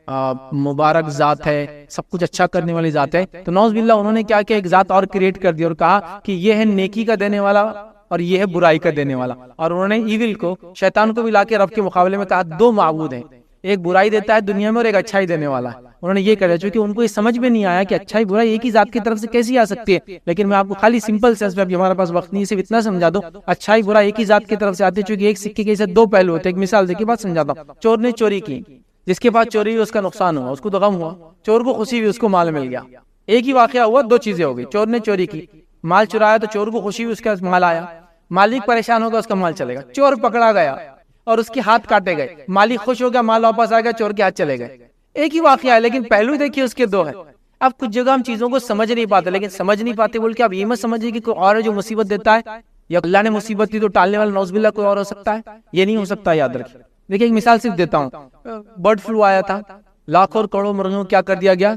مبارک ذات ہے، سب کچھ اچھا کرنے والی ذات ہے، تو نعوذ باللہ انہوں نے کیا کیا، ایک ذات اور کریٹ کر دی اور کہا کہ یہ ہے نیکی کا دینے والا اور یہ ہے برائی کا دینے والا، اور انہوں نے ایول کو، شیطان کو بھی لا کے رب کے مقابلے میں کہا دو معبود ہیں، ایک برائی دیتا ہے دنیا میں اور ایک اچھائی دینے والا ہے۔ انہوں نے یہ کہا چونکہ ان کو یہ سمجھ میں نہیں آیا کہ اچھائی برائی ایک ہی ذات کی طرف سے کیسی آ سکتی ہے، لیکن میں آپ کو خالی سمپل سینس میں، اب ہمارے پاس وقت نہیں، صرف اتنا سمجھا دو، اچھائی برائی ایک ہی ذات کی طرف سے آتی ہے، چونکہ ایک سکے کے دو پہلو ہوتے ہیں۔ ایک مثال دیکھیے، بات سمجھاتا ہوں، چور نے چوری کی، جس کے پاس چوری ہوئی اس کا نقصان ہوا، اس کو تو غم ہوا، چور کو خوشی ہوئی، اس کو مال مل گیا۔ ایک ہی واقعہ ہوا، دو چیزیں ہو گئی، چور نے چوری کی، مال چرایا تو چور کو خوشی ہوئی، اس کا مال آیا، مالک پریشان ہوگا، اس کا مال چلے گا۔ چور پکڑا گیا اور اس کے ہاتھ کاٹے گئے، مالک خوش ہو گیا، مال واپس آ گیا، چور کے ہاتھ چلے گئے۔ ایک ہی واقعہ ہے لیکن پہلو دیکھیے اس کے دو ہیں۔ اب کچھ جگہ ہم چیزوں کو سمجھ نہیں پاتے، لیکن سمجھ نہیں پاتے بول کے اب یہ مت سمجھیے کہ کوئی اور ہے جو مصیبت دیتا ہے، یا اللہ نے مصیبت دی تو ٹالنے والا نعوذ باللہ کوئی اور ہو سکتا ہے، یہ نہیں ہو سکتا، یاد رکھیں۔ دیکھیں ایک مثال صرف دیتا ہوں، برڈ فلو آیا تھا، لاکھوں اور کروڑوں مرغیوں کیا کر دیا گیا،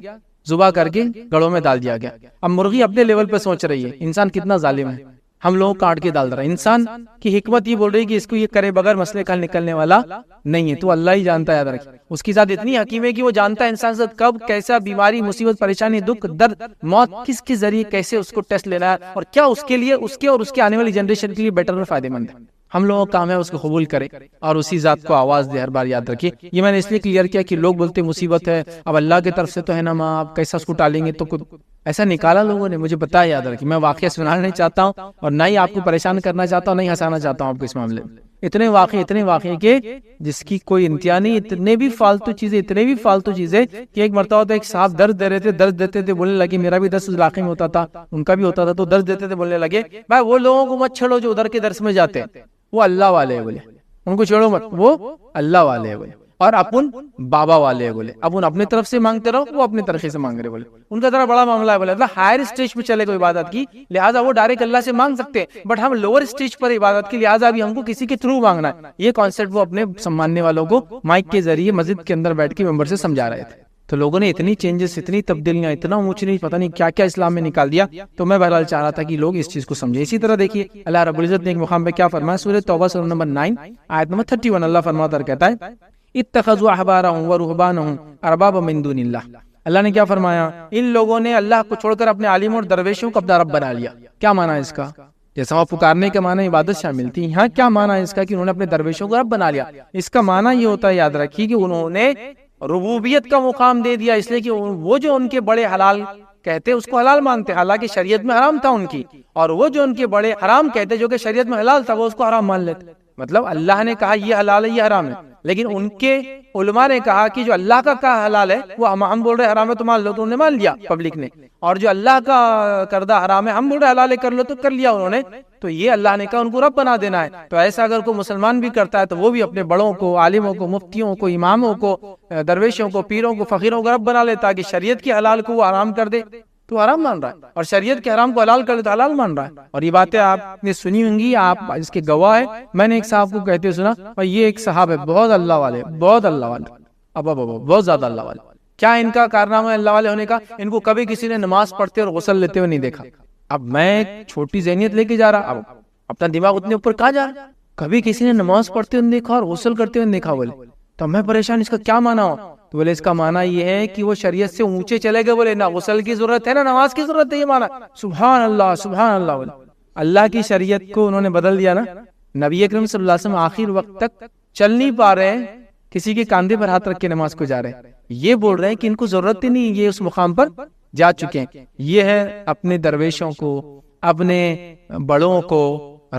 ذبح کر کے گڑھوں میں ڈال دیا گیا۔ اب مرغی اپنے لیول پہ سوچ رہی ہے انسان کتنا ظالم ہے، ہم لوگوں کاٹ کے ڈال رہا ہے۔ انسان کی حکمت یہ بول رہی ہے کہ اس کو یہ کرے بغیر مسئلے کا نکلنے والا نہیں ہے، تو اللہ ہی جانتا ہے، یاد رکھیں۔ اس کی ذات اتنی حکیم ہے کہ وہ جانتا ہے انسان سے کب کیسا بیماری، مصیبت، پریشانی، دکھ، درد، موت کس کے ذریعے کیسے اس کو ٹیسٹ لینا ہے، اور کیا اس کے لیے، اس کے اور اس کے آنے والی جنریشن کے لیے بیٹر اور فائدہ مند ہے۔ ہم لوگوں کا کام ہے اس کو قبول کرے اور اسی ذات کو آواز دے ہر بار، یاد رکھیے۔ یہ میں نے اس لیے کلیئر کیا کہ لوگ بولتے مصیبت ہے، اب اللہ کی طرف سے تو ہے نا ماں، آپ کیسا اس کو ٹالیں گے، تو ایسا نکالا لوگوں نے، مجھے بتایا، یاد رکھیے۔ میں واقعہ سنانا نہیں چاہتا ہوں اور نہ ہی آپ کو پریشان کرنا چاہتا ہوں، نہیں ہنسانا چاہتا ہوں آپ کو اس معاملے میں۔ اتنے واقعے کہ جس کی کوئی انتہا نہیں، اتنے بھی فالتو چیزیں کہ ایک مرتبہ تو ایک صاحب درد دے رہے تھے، درد دیتے تھے، بولنے لگے میرا بھی درد اس علاقے میں ہوتا تھا، ان کا بھی ہوتا تھا، تو درد دیتے تھے، بولنے لگے بھائی وہ لوگوں کو مت چھڑو جو ادھر کے درس میں جاتے ہیں، وہ اللہ والے ہیں، بولے ان کو چھوڑو مت، وہ اللہ والے ہیں، بولے، اور اپن بابا والے ہیں، بولے اپن اپنے طرف سے مانگتے رہو، وہ اپنے طریقے سے مانگ رہے، بولے ان کا ذرا بڑا معاملہ ہے، بولے اللہ ہائر اسٹیج پہ چلے گا عبادت کی، لہٰذا وہ ڈائریکٹ اللہ سے مانگ سکتے ہیں، بٹ ہم لوور اسٹیج پر عبادت کی، لہٰذا بھی ہم کو کسی کے تھرو مانگنا ہے۔ یہ کانسیپٹ وہ اپنے سماننے والوں کو مائک کے ذریعے مسجد کے اندر بیٹھ کے ممبر سے سمجھا رہے تھے۔ تو لوگوں نے اتنی چینجز، اتنی تبدیلیاں، اتنا اونچ نیچ، پتہ نہیں کیا کیا اسلام میں نکال دیا، تو میں بہرحال چاہ رہا تھا کہ لوگ اس چیز کو سمجھیں۔ اسی طرح دیکھیے اللہ رب العزت نے ایک مقام پہ کیا فرمایا، سورہ توبہ سورہ نمبر 9 آیت نمبر 31، اللہ فرماتا کہتا ہے اتخذوا احبارهم ورهبانهم اربابا من دون اللہ۔ اللہ نے کیا فرمایا، ان لوگوں نے اللہ کو چھوڑ کر اپنے عالموں اور درویشوں کو اپنا رب بنا لیا۔ کیا معنی ہے اس کا؟ جیسا وہاں پکارنے کا معنی عبادت شامل تھی، یہاں کیا معنی ہے اس کا کہ انہوں نے اپنے درویشوں کو رب بنا لیا۔ اس کا معنی یہ ہوتا ہے، یاد رکھیے، کہ انہوں نے ربوبیت کا مقام دے دیا، اس لیے کہ وہ جو ان کے بڑے حلال کہتے اس کو حلال مانتے، حالانکہ شریعت میں حرام تھا ان کی، اور وہ جو ان کے بڑے حرام کہتے جو کہ شریعت میں حلال تھا وہ اس کو حرام مان لیتے۔ مطلب اللہ نے کہا یہ حلال ہے یہ حرام ہے، لیکن ان کے علماء نے کہا کہ جو اللہ کا کہا حلال ہے وہ ہم بول رہے حرام ہے تو مان لو، تو انہوں نے مان لیا پبلک نے، اور جو اللہ کا کردہ حرام ہے ہم بول رہے حلال ہے کر لو تو کر لیا انہوں نے۔ تو یہ اللہ نے کہا ان کو رب بنا دینا ہے۔ تو ایسا اگر کوئی مسلمان بھی کرتا ہے تو وہ بھی اپنے بڑوں کو، عالموں کو، مفتیوں کو، اماموں کو، درویشوں کو، پیروں کو، فقیروں کو رب بنا لیتا ہے کہ شریعت کے حلال کو وہ حرام کر دے تو حرام مان رہا ہے، اور شریعت کے حرام کو حلال کر دے تو حلال مان رہا ہے۔ اور یہ باتیں آپ نے سنی ہوں گی، آپ اس کے گواہ ہیں۔ میں نے ایک صاحب کو کہتے سنا، اور یہ ایک صاحب ہے بہت اللہ والے، بہت اللہ والے، بہت زیادہ اللہ والے۔ کیا ان کا کارنامہ ہے اللہ والے ہونے کا؟ ان کو کبھی کسی نے نماز پڑھتے اور غسل لیتے ہوئے نہیں دیکھا۔ اب میں چھوٹی ذہنیت لے کے جا رہا، اب اپنا دماغ اتنے اوپر کہاں جا رہا؟ کبھی کسی نے نماز پڑھتے ہوئے دیکھا اور غسل کرتے ہوئے دیکھا بولے، تو میں پریشان، اس کا کیا معنی ہو؟ تو بولے اس کا معنی یہ ہے کہ وہ شریعت سے اونچے چلے گئے، بولے نہ غسل کی ضرورت ہے نہ نماز کی ضرورت ہے، یہ معنی۔ سبحان اللہ سبحان اللہ، بولے اللہ کی شریعت کو انہوں نے بدل دیا نا۔ نبی اکرم صلی اللہ علیہ وسلم آخر وقت تک چل نہیں پا رہے ہیں، کسی کے کاندھے پر ہاتھ رکھ کے نماز کو جا رہے ہیں، یہ بول رہے ہیں کہ ان کو ضرورت ہی نہیں، یہ اس مقام پر جا چکے ہیں۔ یہ ہے اپنے درویشوں کو، اپنے بڑوں کو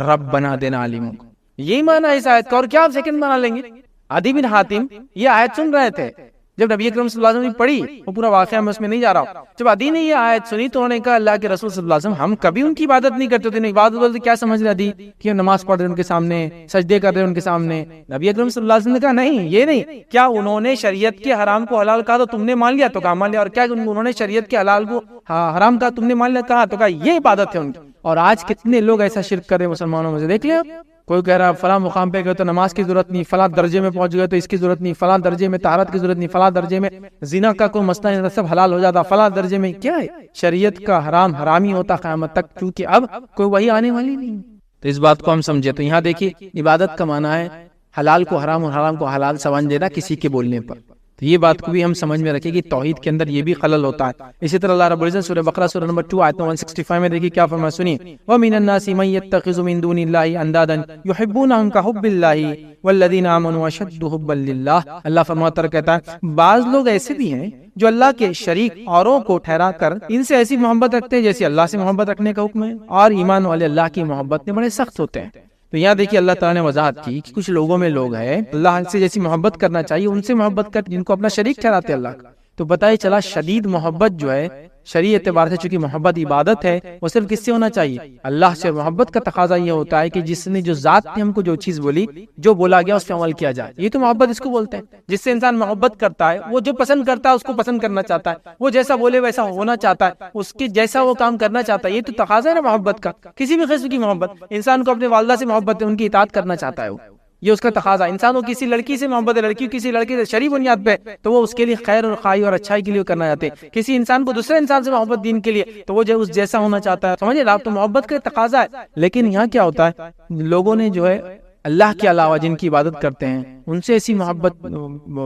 رب بنا دینا، عالموں کو۔ یہی معنی ہے اس آیت کا، اور کیا آپ سیکنڈ معنی لیں گے؟ عدی بن حاتم یہ آیت سن رہے تھے جب نبی اکرم صلی اللہ علیہ وسلم نے پڑھی، وہ پورا واقعہ میں اس میں نہیں جا رہا ہوں۔ جب عدی نے یہ آیت سنی تو انہوں نے کہا اللہ کے رسول صلی اللہ علیہ وسلم ہم کبھی ان کی عبادت نہیں کرتے تھے، عبادت بولتے کیا سمجھ رہے عدی کہ ہم نماز پڑھ رہے ان کے سامنے، سجدے کر رہے ان کے سامنے؟ نبی اکرم صلی اللہ علیہ وسلم نے کہا نہیں یہ نہیں، کیا انہوں نے شریعت کے حرام کو حلال کہا تو تم نے مان لیا؟ تو کہا مان لیا۔ اور کیا انہوں نے شریعت کے حلال کو حرام کہا تم نے مان لیا؟ کہا۔ تو کہا یہ عبادت ہے ان کی۔ اور آج کتنے لوگ ایسا شرک کر رہے ہیں مسلمانوں میں سے، دیکھ لیں آپ۔ کوئی کہہ رہا فلاں مقام پہ گئے تو نماز کی ضرورت نہیں، فلاں درجے میں پہنچ گئے تو اس کی ضرورت نہیں، فلاں درجے میں طہارت کی ضرورت نہیں، فلاں درجے میں زنا کا کوئی مسئلہ نہیں، سب حلال ہو جاتا، فلاں درجے میں کیا ہے؟ شریعت کا حرام حرامی ہوتا قیامت تک، کیونکہ اب کوئی وہی آنے والی نہیں۔ تو اس بات کو ہم سمجھے۔ تو یہاں دیکھیے عبادت کا معنی ہے حلال کو حرام اور حرام کو حلال سمجھ دینا کسی کے بولنے پر۔ تو یہ بات کو بھی ہم سمجھ میں رکھیں کہ توحید کے اندر یہ بھی خلل ہوتا ہے۔ اسی طرح اللہ رب العزت سورہ بقرہ سورہ نمبر 2 آیت 165 میں دیکھیے کیا فرمایا، سنیے، وَمِنَ النَّاسِ مَن يَتَّخِذُ مِن دُونِ اللَّهِ أَندَادًا يُحِبُّونَهُمْ كَحُبِّ اللَّهِ وَالَّذِينَ آمَنُوا أَشَدُّ حُبًّا لِلَّهِ۔ اللہ فرماتا ہے، کہتا ہے بعض لوگ ایسے بھی ہیں جو اللہ کے شریک اوروں کو ٹھہرا کر ان سے ایسی محبت رکھتے ہیں جیسے اللہ سے محبت رکھنے کا حکم ہے، اور ایمان والے اللہ کی محبت میں بڑے سخت ہوتے ہیں۔ تو یہاں دیکھیے اللہ تعالیٰ نے وضاحت کی کہ کچھ لوگوں میں لوگ ہیں اللہ سے جیسی محبت کرنا چاہیے ان سے محبت کر جن کو اپنا شریک ٹھہراتے اللہ کا۔ تو پتہ ہی چلا شدید محبت جو ہے شرعی اعتبار سے، چونکہ محبت عبادت ہے، وہ صرف کس سے ہونا چاہیے؟ اللہ سے۔ محبت کا تقاضا یہ ہوتا ہے کہ جس نے جو ذات نے ہم کو جو چیز بولی، جو بولا گیا اس پہ عمل کیا جائے، یہ تو محبت اس کو بولتے ہیں۔ جس سے انسان محبت کرتا ہے وہ جو پسند کرتا ہے اس کو پسند کرنا چاہتا ہے، وہ جیسا بولے ویسا ہونا چاہتا ہے، اس کے جیسا وہ کام کرنا چاہتا ہے، یہ تو تقاضا ہے نا محبت کا۔ کسی بھی قسم کی محبت، انسان کو اپنے والدہ سے محبت ہے، ان کی اطاعت کرنا چاہتا ہے وہ، یہ اس کا تقاضا۔ انسان کو کسی لڑکی سے محبت ہے، لڑکی کسی لڑکے سے شرعی بنیاد پہ، تو وہ اس کے لیے خیر اور خواہی اور اچھائی کے لیے کرنا چاہتے ہیں۔ کسی انسان کو دوسرے انسان سے محبت دین کے لیے، تو وہ جو اس جیسا ہونا چاہتا ہے، سمجھے آپ، تو محبت کا تقاضا ہے۔ لیکن یہاں کیا ہوتا ہے، لوگوں نے جو ہے اللہ کے علاوہ جن کی عبادت کرتے ہیں ان سے ایسی محبت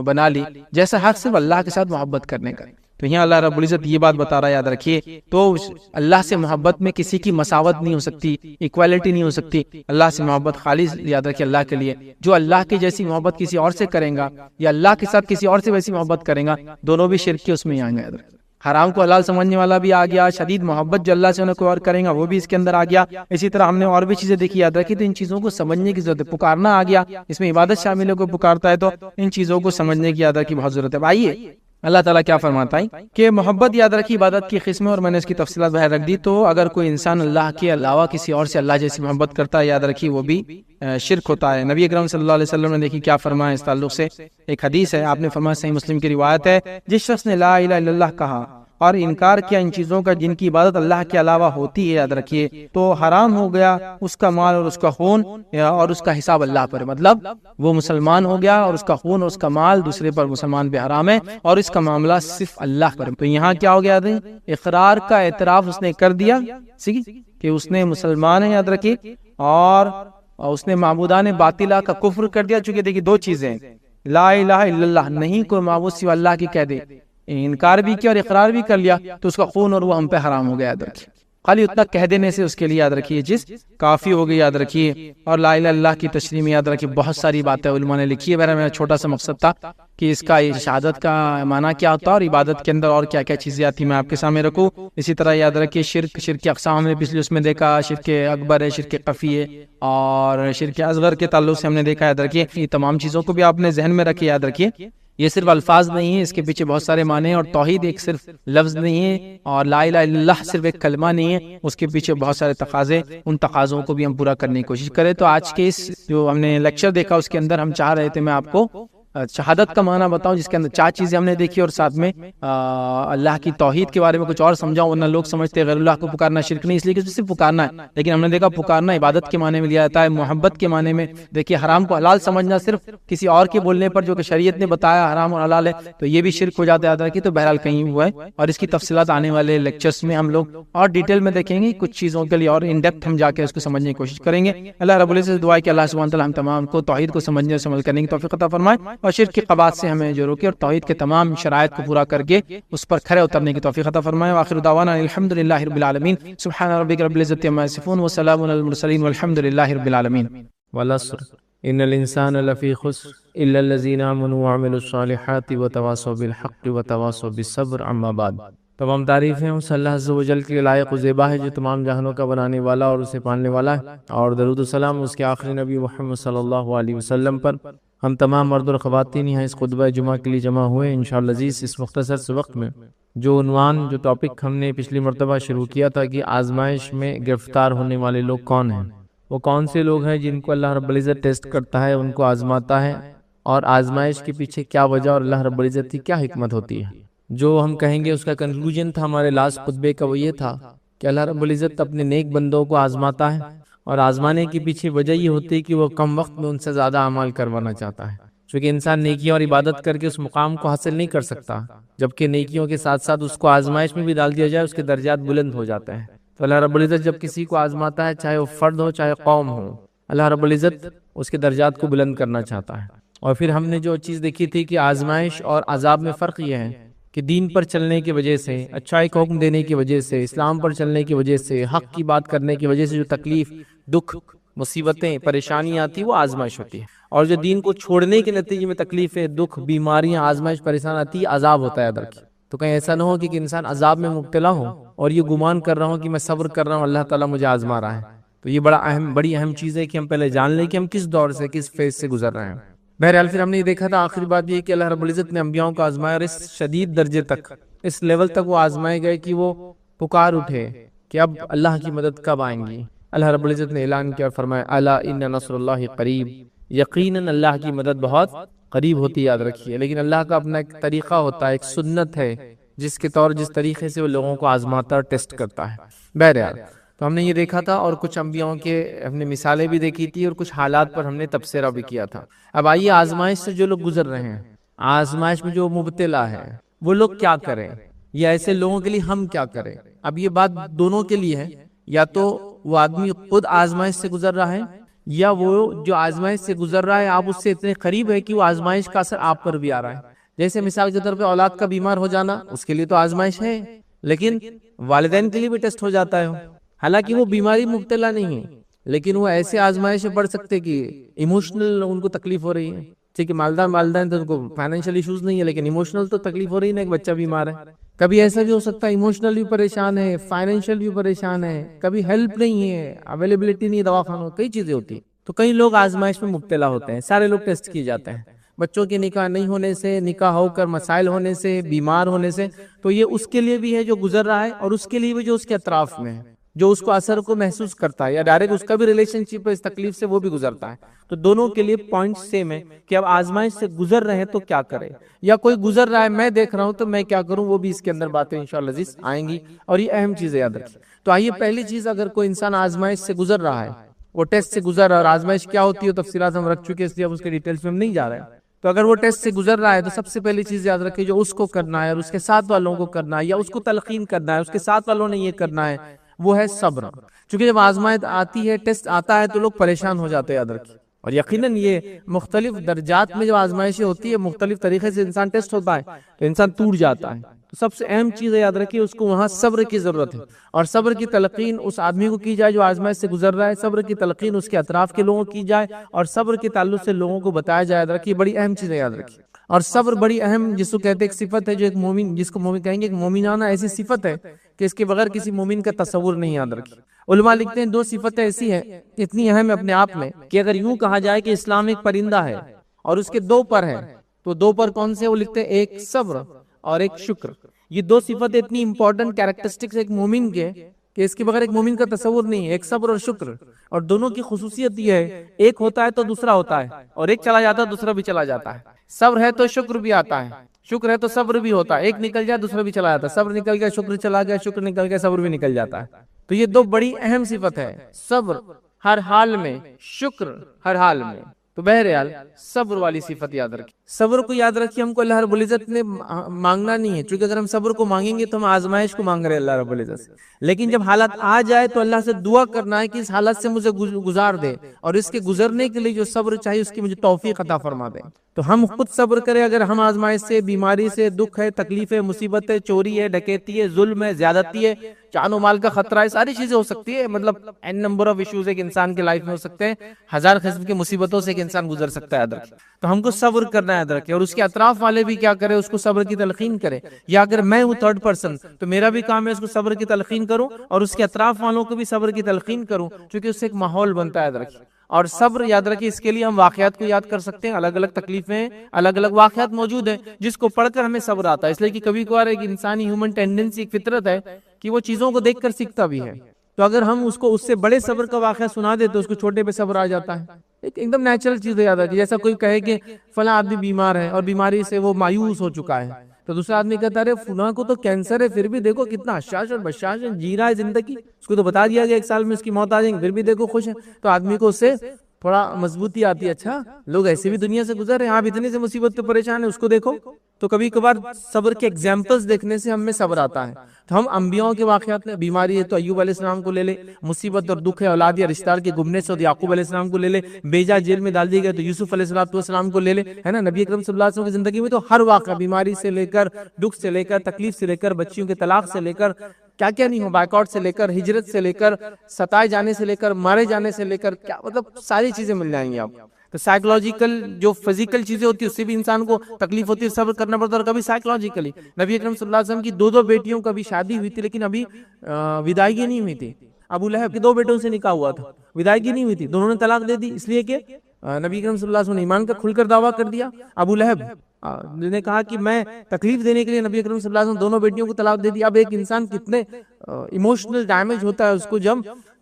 بنا لی جیسا حق صرف اللہ کے ساتھ محبت کرنے کا۔ تو یہاں اللہ رب العزت یہ بات بتا رہا ہے، یاد رکھیے، تو اللہ سے محبت میں کسی کی مساوت نہیں ہو سکتی، ایکوالٹی نہیں ہو سکتی۔ اللہ سے محبت خالص یاد رکھیے اللہ کے لیے۔ جو اللہ کی جیسی محبت کسی اور سے کرے گا یا اللہ کے ساتھ کسی اور سے ویسی محبت کرے گا، دونوں بھی شرک کے اس میں آئیں گے۔ حرام کو حلال سمجھنے والا بھی آ گیا، شدید محبت جو اللہ سے انہیں کوئی اور کرے گا وہ بھی اس کے اندر آ گیا۔ اسی طرح ہم نے اور بھی چیزیں دیکھی، یاد رکھی، تو ان چیزوں کو سمجھنے کی ضرورت ہے۔ پکارنا آ گیا، اس میں عبادت شامل ہے، کوئی پکارتا ہے تو ان چیزوں کو سمجھنے کی یاد رکھی بہت ضرورت ہے۔ آئیے اللہ تعالیٰ کیا فرماتا ہے کہ محبت یاد رکھی عبادت کی قسمیں، اور میں نے اس کی تفصیلات باہر رکھ دی۔ تو اگر کوئی انسان اللہ کے علاوہ کسی اور سے اللہ جیسی محبت کرتا ہے، یاد رکھی وہ بھی شرک ہوتا ہے۔ نبی اکرم صلی اللہ علیہ وسلم نے دیکھی کیا فرمایا اس تعلق سے، ایک حدیث ہے، آپ نے فرمایا، صحیح مسلم کی روایت ہے، جس شخص نے لا الہ الا اللہ کہا اور انکار کیا ان چیزوں کا جن کی عبادت اللہ کے علاوہ ہوتی ہے، یاد رکھیے، تو حرام ہو گیا اس کا مال اور اس کا خون اور اس کا حساب اللہ پر۔ مطلب وہ مسلمان ہو گیا اور اس کا خون اور اس کا مال دوسرے پر مسلمان پہ حرام ہے، اور اس کا معاملہ صرف اللہ پر۔ تو یہاں کیا ہو گیا، اقرار کا اعتراف اس نے کر دیا کہ اس نے مسلمان ہے، یاد رکھیے، اور اس نے معبودان باطلہ کا کفر کر دیا۔ چونکہ دیکھیے دو چیزیں، لا الہ الا اللہ، نہیں کوئی معبود سوى اللہ کی کہہ دے، انکار بھی کیا اور اقرار بھی کر لیا، تو اس کا خون اور وہ ہم پہ حرام ہو گیا۔ یاد رکھیے خالی اتنا کہہ دینے سے اس کے لیے یاد رکھیے جس کافی ہوگی، یاد رکھیے۔ اور لا الہ الا اللہ کی تشریح میں یاد رکھیے بہت ساری باتیں علماء نے لکھی ہے، میرا چھوٹا سا مقصد تھا کہ اس کا شہادت کا معنی کیا ہوتا ہے اور عبادت کے اندر اور کیا کیا چیزیں آتی میں آپ کے سامنے رکھوں۔ اسی طرح یاد رکھیے شرک کی اقسام ہم نے پچھلے اس میں دیکھا، شرک اکبر ہے، شرک خفی ہے، اور شرک اصغر کے تعلق سے ہم نے دیکھا۔ یاد رکھیے یہ تمام چیزوں کو بھی آپ نے ذہن میں رکھے، یاد رکھیے یہ صرف الفاظ نہیں ہیں، اس کے پیچھے بہت سارے معنی ہیں، اور توحید ایک صرف لفظ نہیں ہے، اور لا الہ الا اللہ صرف ایک کلمہ نہیں ہے، اس کے پیچھے بہت سارے تقاضے، ان تقاضوں کو بھی ہم پورا کرنے کی کوشش کریں۔ تو آج کے اس جو ہم نے لیکچر دیکھا اس کے اندر ہم چاہ رہے تھے میں آپ کو شہادت کا معنی بتاؤں، جس کے اندر 4 چیزیں ہم نے دیکھی، اور ساتھ میں اللہ کی توحید کے بارے میں کچھ اور سمجھاؤں، ورنہ لوگ سمجھتے ہیں غیر اللہ کو پکارنا شرک نہیں، اس لیے کہ صرف پکارنا ہے، لیکن ہم نے دیکھا پکارنا عبادت کے معنی میں لیا جاتا ہے، محبت کے معنی میں۔ دیکھیے حرام کو حلال سمجھنا صرف کسی اور کے بولنے پر جو کہ شریعت نے بتایا حرام اور حلال ہے، تو یہ بھی شرک ہو جاتا ہے، یاد رکھیے۔ تو بہرحال کہیں ہوا ہے، اور اس کی تفصیلات آنے والے لیکچرز میں ہم لوگ اور ڈیٹیل میں دیکھیں گے، کچھ چیزوں کے لیے اور ان ڈیپتھ ہم جا کے اس کو سمجھنے کی کوشش کریں گے۔ اللہ رب العزت سے دعا ہے کہ اللہ سبحانہ وتعالی ہم تمام کو توحید کو سمجھنے اور عمل کرنے کی توفیق عطا فرمائے، اور شرک کی قباحت سے ہمیں جو روکے، اور توحید کے تمام شرائط کو پورا کر کے اس پر کھرے اترنے کی توفیق عطا فرمائے۔ وآخر دعوانا الحمدللہ رب العالمین، سبحان ربک رب العزت عما یصفون وسلام علی المرسلین والحمدللہ رب العالمین۔ والعصر ان الانسان لفی خسر الا الذین آمنوا وعملوا الصالحات وتواصوا بالحق وتواصوا بالصبر، اما بعد۔ تمام تعریفیں اس اللہ عز و جل کے لائق و زیبا ہے جو تمام جہانوں کا بنانے والا اور اسے پالنے والا ہے، اور درود و سلام اس کے آخری نبی محمد صلی اللہ علیہ وسلم پر۔ ہم تمام مرد اور خواتین یہاں اس خطبہ جمعہ کے لیے جمع ہوئے انشاءاللہ عزیز اس مختصر سے وقت میں۔ جو عنوان جو ٹاپک ہم نے پچھلی مرتبہ شروع کیا تھا کہ آزمائش میں گرفتار ہونے والے لوگ کون ہیں، وہ کون سے لوگ ہیں جن کو اللہ رب العزت ٹیسٹ کرتا ہے، ان کو آزماتا ہے، اور آزمائش کے پیچھے کیا وجہ اور اللہ رب العزت کی کیا حکمت ہوتی ہے۔ جو ہم کہیں گے اس کا کنکلوژن تھا ہمارے لاسٹ خطبے کا، وہ یہ تھا کہ اللہ رب العزت اپنے نیک بندوں کو آزماتا ہے، اور آزمانے کے پیچھے وجہ یہ ہوتی ہے کہ وہ کم وقت میں ان سے زیادہ اعمال کروانا چاہتا ہے، چونکہ انسان نیکیاں اور عبادت کر کے اس مقام کو حاصل نہیں کر سکتا، جبکہ نیکیوں کے ساتھ ساتھ اس کو آزمائش میں بھی ڈال دیا جائے اس کے درجات بلند ہو جاتے ہیں۔ تو اللہ رب العزت جب کسی کو آزماتا ہے، چاہے وہ فرد ہو چاہے قوم ہو، اللہ رب العزت اس کے درجات کو بلند کرنا چاہتا ہے۔ اور پھر ہم نے جو چیز دیکھی تھی کہ آزمائش اور عذاب میں فرق یہ ہے کہ دین پر چلنے کی وجہ سے، اچھائی کو حکم دینے کی وجہ سے، اسلام پر چلنے کی وجہ سے، حق کی بات کرنے کی وجہ سے جو تکلیف، دکھ، مصیبتیں، پریشانیاں آتی وہ آزمائش ہوتی ہے، اور جو دین کو چھوڑنے کے نتیجے میں تکلیفیں، دکھ، بیماریاں، آزمائش، پریشان آتی عذاب ہوتا ہے ادھر کی۔ تو کہیں ایسا نہ ہو کہ انسان عذاب میں مبتلا ہو اور یہ گمان کر رہا ہوں کہ میں صبر کر رہا ہوں، اللہ تعالیٰ مجھے آزما رہا ہے۔ تو یہ بڑی اہم چیز ہے کہ ہم پہلے جان لیں کہ ہم کس دور سے، کس فیز سے گزر رہے ہیں۔ بہرحال پھر ہم نے یہ دیکھا تھا آخری بات یہ کہ اللہ رب العزت نے انبیاؤں کو آزمایا، اور اس شدید درجے تک، اس لیول تک وہ آزمائے گئے کہ وہ پکار اٹھے کہ اب اللہ کی مدد کب آئیں گی۔ اللہ رب العزت نے اعلان کیا اور فرمایا الا ان نصر اللہ قریب، یقیناً اللہ کی مدد بہت قریب ہوتی ہے، یاد رکھیے۔ لیکن اللہ کا اپنا ایک طریقہ ہوتا ہے، ایک سنت ہے جس طریقے سے وہ لوگوں کو آزماتا اور ٹیسٹ کرتا ہے۔ بہرحال تو ہم نے یہ دیکھا تھا، اور کچھ انبیاؤں کے ہم نے مثالیں بھی دیکھی تھی، اور کچھ حالات پر ہم نے تبصرہ بھی کیا تھا۔ اب آئیے آزمائش سے جو لوگ گزر رہے ہیں، آزمائش میں جو مبتلا ہے، وہ لوگ کیا کریں، یا ایسے لوگوں کے لیے ہم کیا کریں۔ اب یہ بات دونوں کے لیے ہے، یا تو وہ آدمی خود آزمائش سے گزر رہا ہے، یا وہ جو آزمائش سے گزر رہا ہے آپ اس سے اتنے قریب ہے کہ وہ آزمائش کا اثر آپ پر بھی آ رہا ہے۔ جیسے مثال کے طور پہ اولاد کا بیمار ہو جانا، اس کے لیے تو آزمائش ہے، لیکن والدین کے لیے بھی ٹیسٹ ہو جاتا ہے، حالانکہ وہ بیماری مبتلا نہیں ہے، لیکن وہ ایسے آزمائش میں پڑ سکتے کہ ایموشنل ان کو تکلیف ہو رہی ہے۔ ٹھیک ہے، والدین تو ان کو فائنینشیل ایشوز نہیں ہے، لیکن ایموشنل تو تکلیف ہو رہی ہے نا، ایک بچہ بیمار ہے۔ کبھی ایسا بھی ہو سکتا ہے ایموشنل بھی پریشان ہے، فائنینشیل بھی پریشان ہے، کبھی ہیلپ نہیں ہے، اویلیبلٹی نہیں ہے دواخانوں، کئی چیزیں ہوتی ہیں۔ تو کئی لوگ آزمائش میں مبتلا ہوتے ہیں، سارے لوگ ٹیسٹ کیے جاتے ہیں، بچوں کے نکاح نہیں ہونے سے، نکاح ہو کر مسائل ہونے سے، بیمار ہونے سے، تو یہ اس کے لیے بھی ہے جو گزر رہا ہے، اور اس کے لیے بھی جو اس کے اطراف میں ہے، جو اس کو اثر کو محسوس کرتا ہے، یا ڈائریکٹ اس کا بھی ریلیشن شپ ہے اس تکلیف سے، وہ بھی گزرتا ہے۔ تو دونوں کے لیے پوائنٹ سیم ہے کہ اب آزمائش سے گزر رہے ہیں تو کیا کرے، یا کوئی گزر رہا ہے میں دیکھ رہا ہوں تو میں کیا کروں، وہ بھی اس کے اندر باتیں انشاءاللہ عزیز آئیں گی، اور یہ اہم چیزیں یاد رکھیں۔ تو آئیے پہلی چیز، اگر کوئی انسان آزمائش سے گزر رہا ہے، وہ ٹیسٹ سے گزر رہا ہے، اور آزمائش کیا ہوتی ہے تفصیلات ہم رکھ چکے، اس لیے اب اس کے ڈیٹیلز میں ہم نہیں جا رہے ہیں۔ تو اگر وہ ٹیسٹ سے گزر رہا ہے تو سب سے پہلی چیز یاد رکھیں جو اس کو کرنا ہے، اور اس کے ساتھ والوں کو کرنا ہے، یا اس کو تلقین کرنا ہے، اس کے ساتھ والوں نے یہ کرنا ہے، وہ ہے صبر۔ چونکہ جب آزمائش آتی ہے، ٹیسٹ آتا ہے، تو لوگ پریشان ہو جاتے ہیں، یاد رکھیں۔ اور یقیناً یہ مختلف درجات میں جب آزمائشیں ہوتی ہے، مختلف طریقے سے انسان ٹیسٹ ہوتا ہے تو انسان ٹوٹ جاتا ہے. تو سب سے اہم چیز یاد رکھیے، اس کو وہاں صبر کی ضرورت ہے، اور صبر کی تلقین اس آدمی کو کی جائے جو آزمائش سے گزر رہا ہے، صبر کی تلقین اس کے اطراف کے لوگوں کو کی جائے، اور صبر کے تعلق سے لوگوں کو بتایا جائے. یاد رکھیے بڑی اہم چیز ہے، یاد رکھیے. اور صبر بڑی اہم، جس کو کہتے ہیں ایک صفت ہے جو ایک مومن، جس کو مومن کہیں گے، ایک مومنانہ ایسی صفت ہے کہ اس کے بغیر کسی مومن کا تصور نہیں. یاد رکھیے علماء لکھتے ہیں دو صفتیں ایسی ہیں اتنی اہم ہے اپنے آپ میں کہ اگر یوں کہا جائے کہ اسلام ایک پرندہ ہے اور اس کے دو پر ہیں، تو دو پر کون سے؟ وہ لکھتے ہیں ایک صبر اور ایک شکر. یہ دو صفتیں اتنی امپورٹنٹ کیریکٹرسٹکس ایک مومن کے کہ اس کے بغیر ایک مومن کا تصور نہیں ہے، ایک صبر اور شکر. اور دونوں کی خصوصیت یہ ہے، ایک ہوتا ہے تو دوسرا ہوتا ہے، اور ایک چلا جاتا ہے دوسرا بھی چلا جاتا ہے. صبر ہے تو شکر بھی آتا ہے، شکر ہے تو صبر بھی ہوتا ہے. ایک نکل جائے دوسرا بھی چلا جاتا ہے، صبر نکل گیا شکر چلا گیا، شکر نکل گیا صبر بھی نکل جاتا ہے. تو یہ دو بڑی اہم صفت ہے، صبر ہر حال میں، شکر ہر حال میں. تو بہرحال صبر والی صفت یاد رکھیں. صبر کو یاد رکھیے، ہم کو اللہ رب العزت نے مانگنا نہیں ہے، چونکہ اگر ہم صبر کو مانگیں گے تو ہم آزمائش کو مانگ رہے ہیں اللہ رب العزت سے. لیکن جب حالت آ جائے تو اللہ سے دعا کرنا ہے کہ اس حالت سے مجھے گزار دے، اور اس کے گزرنے کے لیے جو صبر چاہیے اس کی مجھے توفیق عطا فرما دے. تو ہم خود صبر کریں. اگر ہم آزمائش سے، بیماری سے، دکھ ہے، تکلیف ہے، مصیبت ہے، چوری ہے، ڈکیتی ہے، ظلم ہے، زیادتی ہے، جان و مال کا خطرہ ہے، ساری چیزیں ہو سکتی ہے. مطلب این نمبر آف ایشوز ایک انسان کے لائف میں ہو سکتے ہیں، ہزار قسم کی مصیبتوں سے ایک انسان گزر سکتا ہے. یاد رکھیں تو ہم کو صبر کرنا ہے، یاد رکھیں. اور اس کے اطراف والے بھی کیا کرے؟ اس کو صبر کی تلقین کرے. یا اگر میں ہوں تھرڈ پرسن تو میرا بھی کام ہے اس کو صبر کی تلقین کروں، اور اس کے اطراف والوں کو بھی صبر کی تلقین کروں، کیونکہ اس سے ایک ماحول بنتا ہے. یاد رکھیں. اور صبر یاد رکھیں، اس کے لیے ہم واقعات کو یاد کر سکتے ہیں. الگ الگ تکلیفیں، الگ الگ واقعات موجود ہیں جس کو پڑھ کر ہمیں صبر آتا ہے. اس لیے کہ کبھی کبھار ایک انسانی ہیومن ٹینڈنسی، ایک فطرت ہے کہ وہ چیزوں کو دیکھ کر سیکھتا بھی ہے. تو اگر ہم اس کو اس سے بڑے صبر کا واقعہ سنا دے تو اس کو چھوٹے پہ صبر آ جاتا ہے. ایک دم نیچرل چیز ہے. یاد رکھیے جیسا کوئی کہے کہ فلاں آدمی بیمار ہے اور بیماری سے وہ مایوس ہو چکا ہے، تو دوسرا آدمی کہتا ہے فلاں کو تو کینسر ہے، پھر بھی دیکھو کتنا حشاش اور بشاش جی رہا ہے زندگی، اس کو تو بتا دیا گیا 1 سال میں اس کی موت آ جائیں گی، پھر بھی دیکھو خوش ہے. تو آدمی کو اس سے تھوڑا مضبوطی آتی ہے، اچھا لوگ ایسے بھی دنیا سے گزر رہے ہیں، آپ اتنے سے مصیبت پہ پریشان ہیں، اس کو دیکھو. تو کبھی کبھار صبر کے ایگزامپلز دیکھنے سے ہم میں صبر آتا ہے. تو ہم انبیاءوں کے واقعات میں، بیماری ہے تو ایوب علیہ السلام کو لے لے، مصیبت اور دکھ ہے اولاد یا رشتہ دار کے گمنے سے، یعقوب علیہ السلام کو لے لے، بیجا جیل میں ڈال دیے گئے تو یوسف علیہ السلام کو لے لے، ہے نا. نبی اکرم صلی اللہ علیہ وسلم کی زندگی میں تو ہر واقعہ، بیماری سے لے کر، دکھ سے لے کر، تکلیف سے لے کر، بچیوں کے طلاق سے لے کر، کیا کیا نہیں ہو، بائیکاٹ سے لے کر، ہجرت سے لے کر، ستائے جانے سے لے کر، مارے جانے سے لے کر، کیا مطلب ساری چیزیں مل جائیں گی آپ. تو سائیکولوجیکل جو فزیکل چیزیں ہوتی ہیں اس سے بھی انسان کو تکلیف ہوتی ہے، صبر کرنا پڑتا ہے. اور کبھی سائیکولوجیکلی نبی اکرم صلی اللہ علیہ وسلم کی 2 بیٹیوں کا بھی شادی ہوئی تھی، لیکن ابھی ودائیگی نہیں ہوئی تھی. ابو لہب کے 2 بیٹوں سے نکاح ہوا تھا، ودائیگی نہیں ہوئی تھی، دونوں نے طلاق دے دی، اس لیے کہ نبی اکرم صلی اللہ علیہ وسلم نے ایمان کا کھل کر دعویٰ کر دیا. ابو لہب نے کہا کہ میں تکلیف دینے کے لیے نبی اکرم صلی اللہ علیہ وسلم دونوں بیٹیوں کو طلاق دے دی. اب ایک انسان کتنے ایموشنل ڈیمیج ہوتا ہے اس کو جب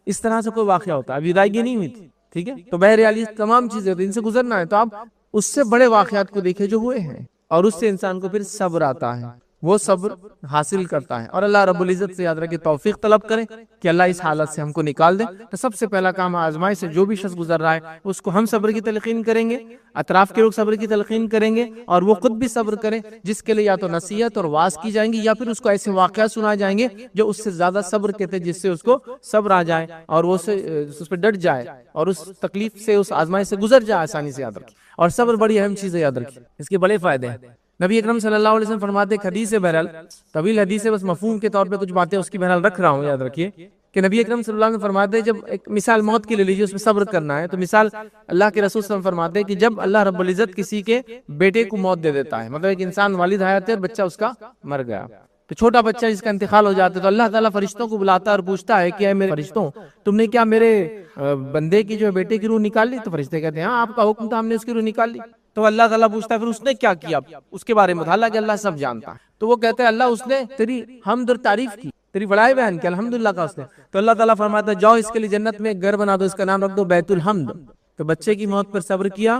اس طرح سے کوئی واقعہ ہوتا ہے. ودائیگی نہیں ہوئی تھی، ٹھیک ہے. تو بہرحال یہ تمام چیزیں ان سے گزرنا ہے، تو آپ اس سے بڑے واقعات کو دیکھیں جو ہوئے ہیں، اور اس سے انسان کو پھر صبر آتا ہے، وہ صبر حاصل کرتا ہے. اور اللہ رب العزت سے یاد رکھے توفیق طلب کریں کہ اللہ اس حالت سے ہم کو نکال دے. تو سب سے پہلا کام آزمائش سے جو بھی شخص گزر رہا ہے اس کو ہم صبر کی تلقین کریں گے، اطراف کے لوگ صبر کی تلقین کریں گے، اور وہ خود بھی صبر کریں، جس کے لیے یا تو نصیحت اور واعظ کی جائیں گی، یا پھر اس کو ایسے واقعات سنائے جائیں گے جو اس سے زیادہ صبر کہتے ہیں، جس سے اس کو صبر آ جائے اور وہ اس پہ ڈٹ جائے اور اس تکلیف سے، اس آزمائش سے گزر جائے آسانی سے. یاد رکھیں اور صبر بڑی اہم چیز ہے، یاد رکھیں اس کے بڑے فائدے ہیں. نبی اکرم صلی اللہ علیہ وسلم فرماتے ہیں، حدیث ہے، بہرحال طویل حدیث ہے، بس مفہوم کے طور پہ کچھ باتیں اس کی بہرحال رکھ رہا ہوں. یاد رکھیے کہ نبی اکرم صلی اللہ علیہ وسلم فرماتے ہیں، جب ایک مثال موت کی لے لیجیے، اس میں صبر کرنا ہے، تو مثال اللہ کے رسول صلی اللہ علیہ وسلم فرماتے ہیں کہ جب اللہ رب العزت کسی کے بیٹے کو موت دے دیتا ہے، مطلب ایک انسان والد حیات ہے اور بچہ اس کا مر گیا، تو چھوٹا بچہ جس کا انتقال ہو جاتا ہے، تو اللہ تعالیٰ فرشتوں کو بلاتا ہے اور پوچھتا ہے کہ اے میرے فرشتوں، تم نے کیا میرے بندے کی جو بیٹے کی روح نکال لی؟ تو فرشتے کہتے ہیں ہاں آپ کا حکم تھا، ہم نے اس کی روح نکال لی. تو اللہ تعالیٰ پوچھتا ہے پھر اس نے کیا کیا، اس کے بارے میں حالانکہ اللہ سب جانتا ہے. تو وہ کہتے ہیں اللہ اس نے تیری حمد اور تعریف کی، تیری بڑائی بیان کی، الحمدللہ کا اس نے. تو اللہ تعالیٰ فرماتا ہے جاؤ اس کے لیے جنت میں ایک گھر بنا دو، اس کا نام رکھ دو بیت الحمد. تو بچے کی موت پر صبر کیا،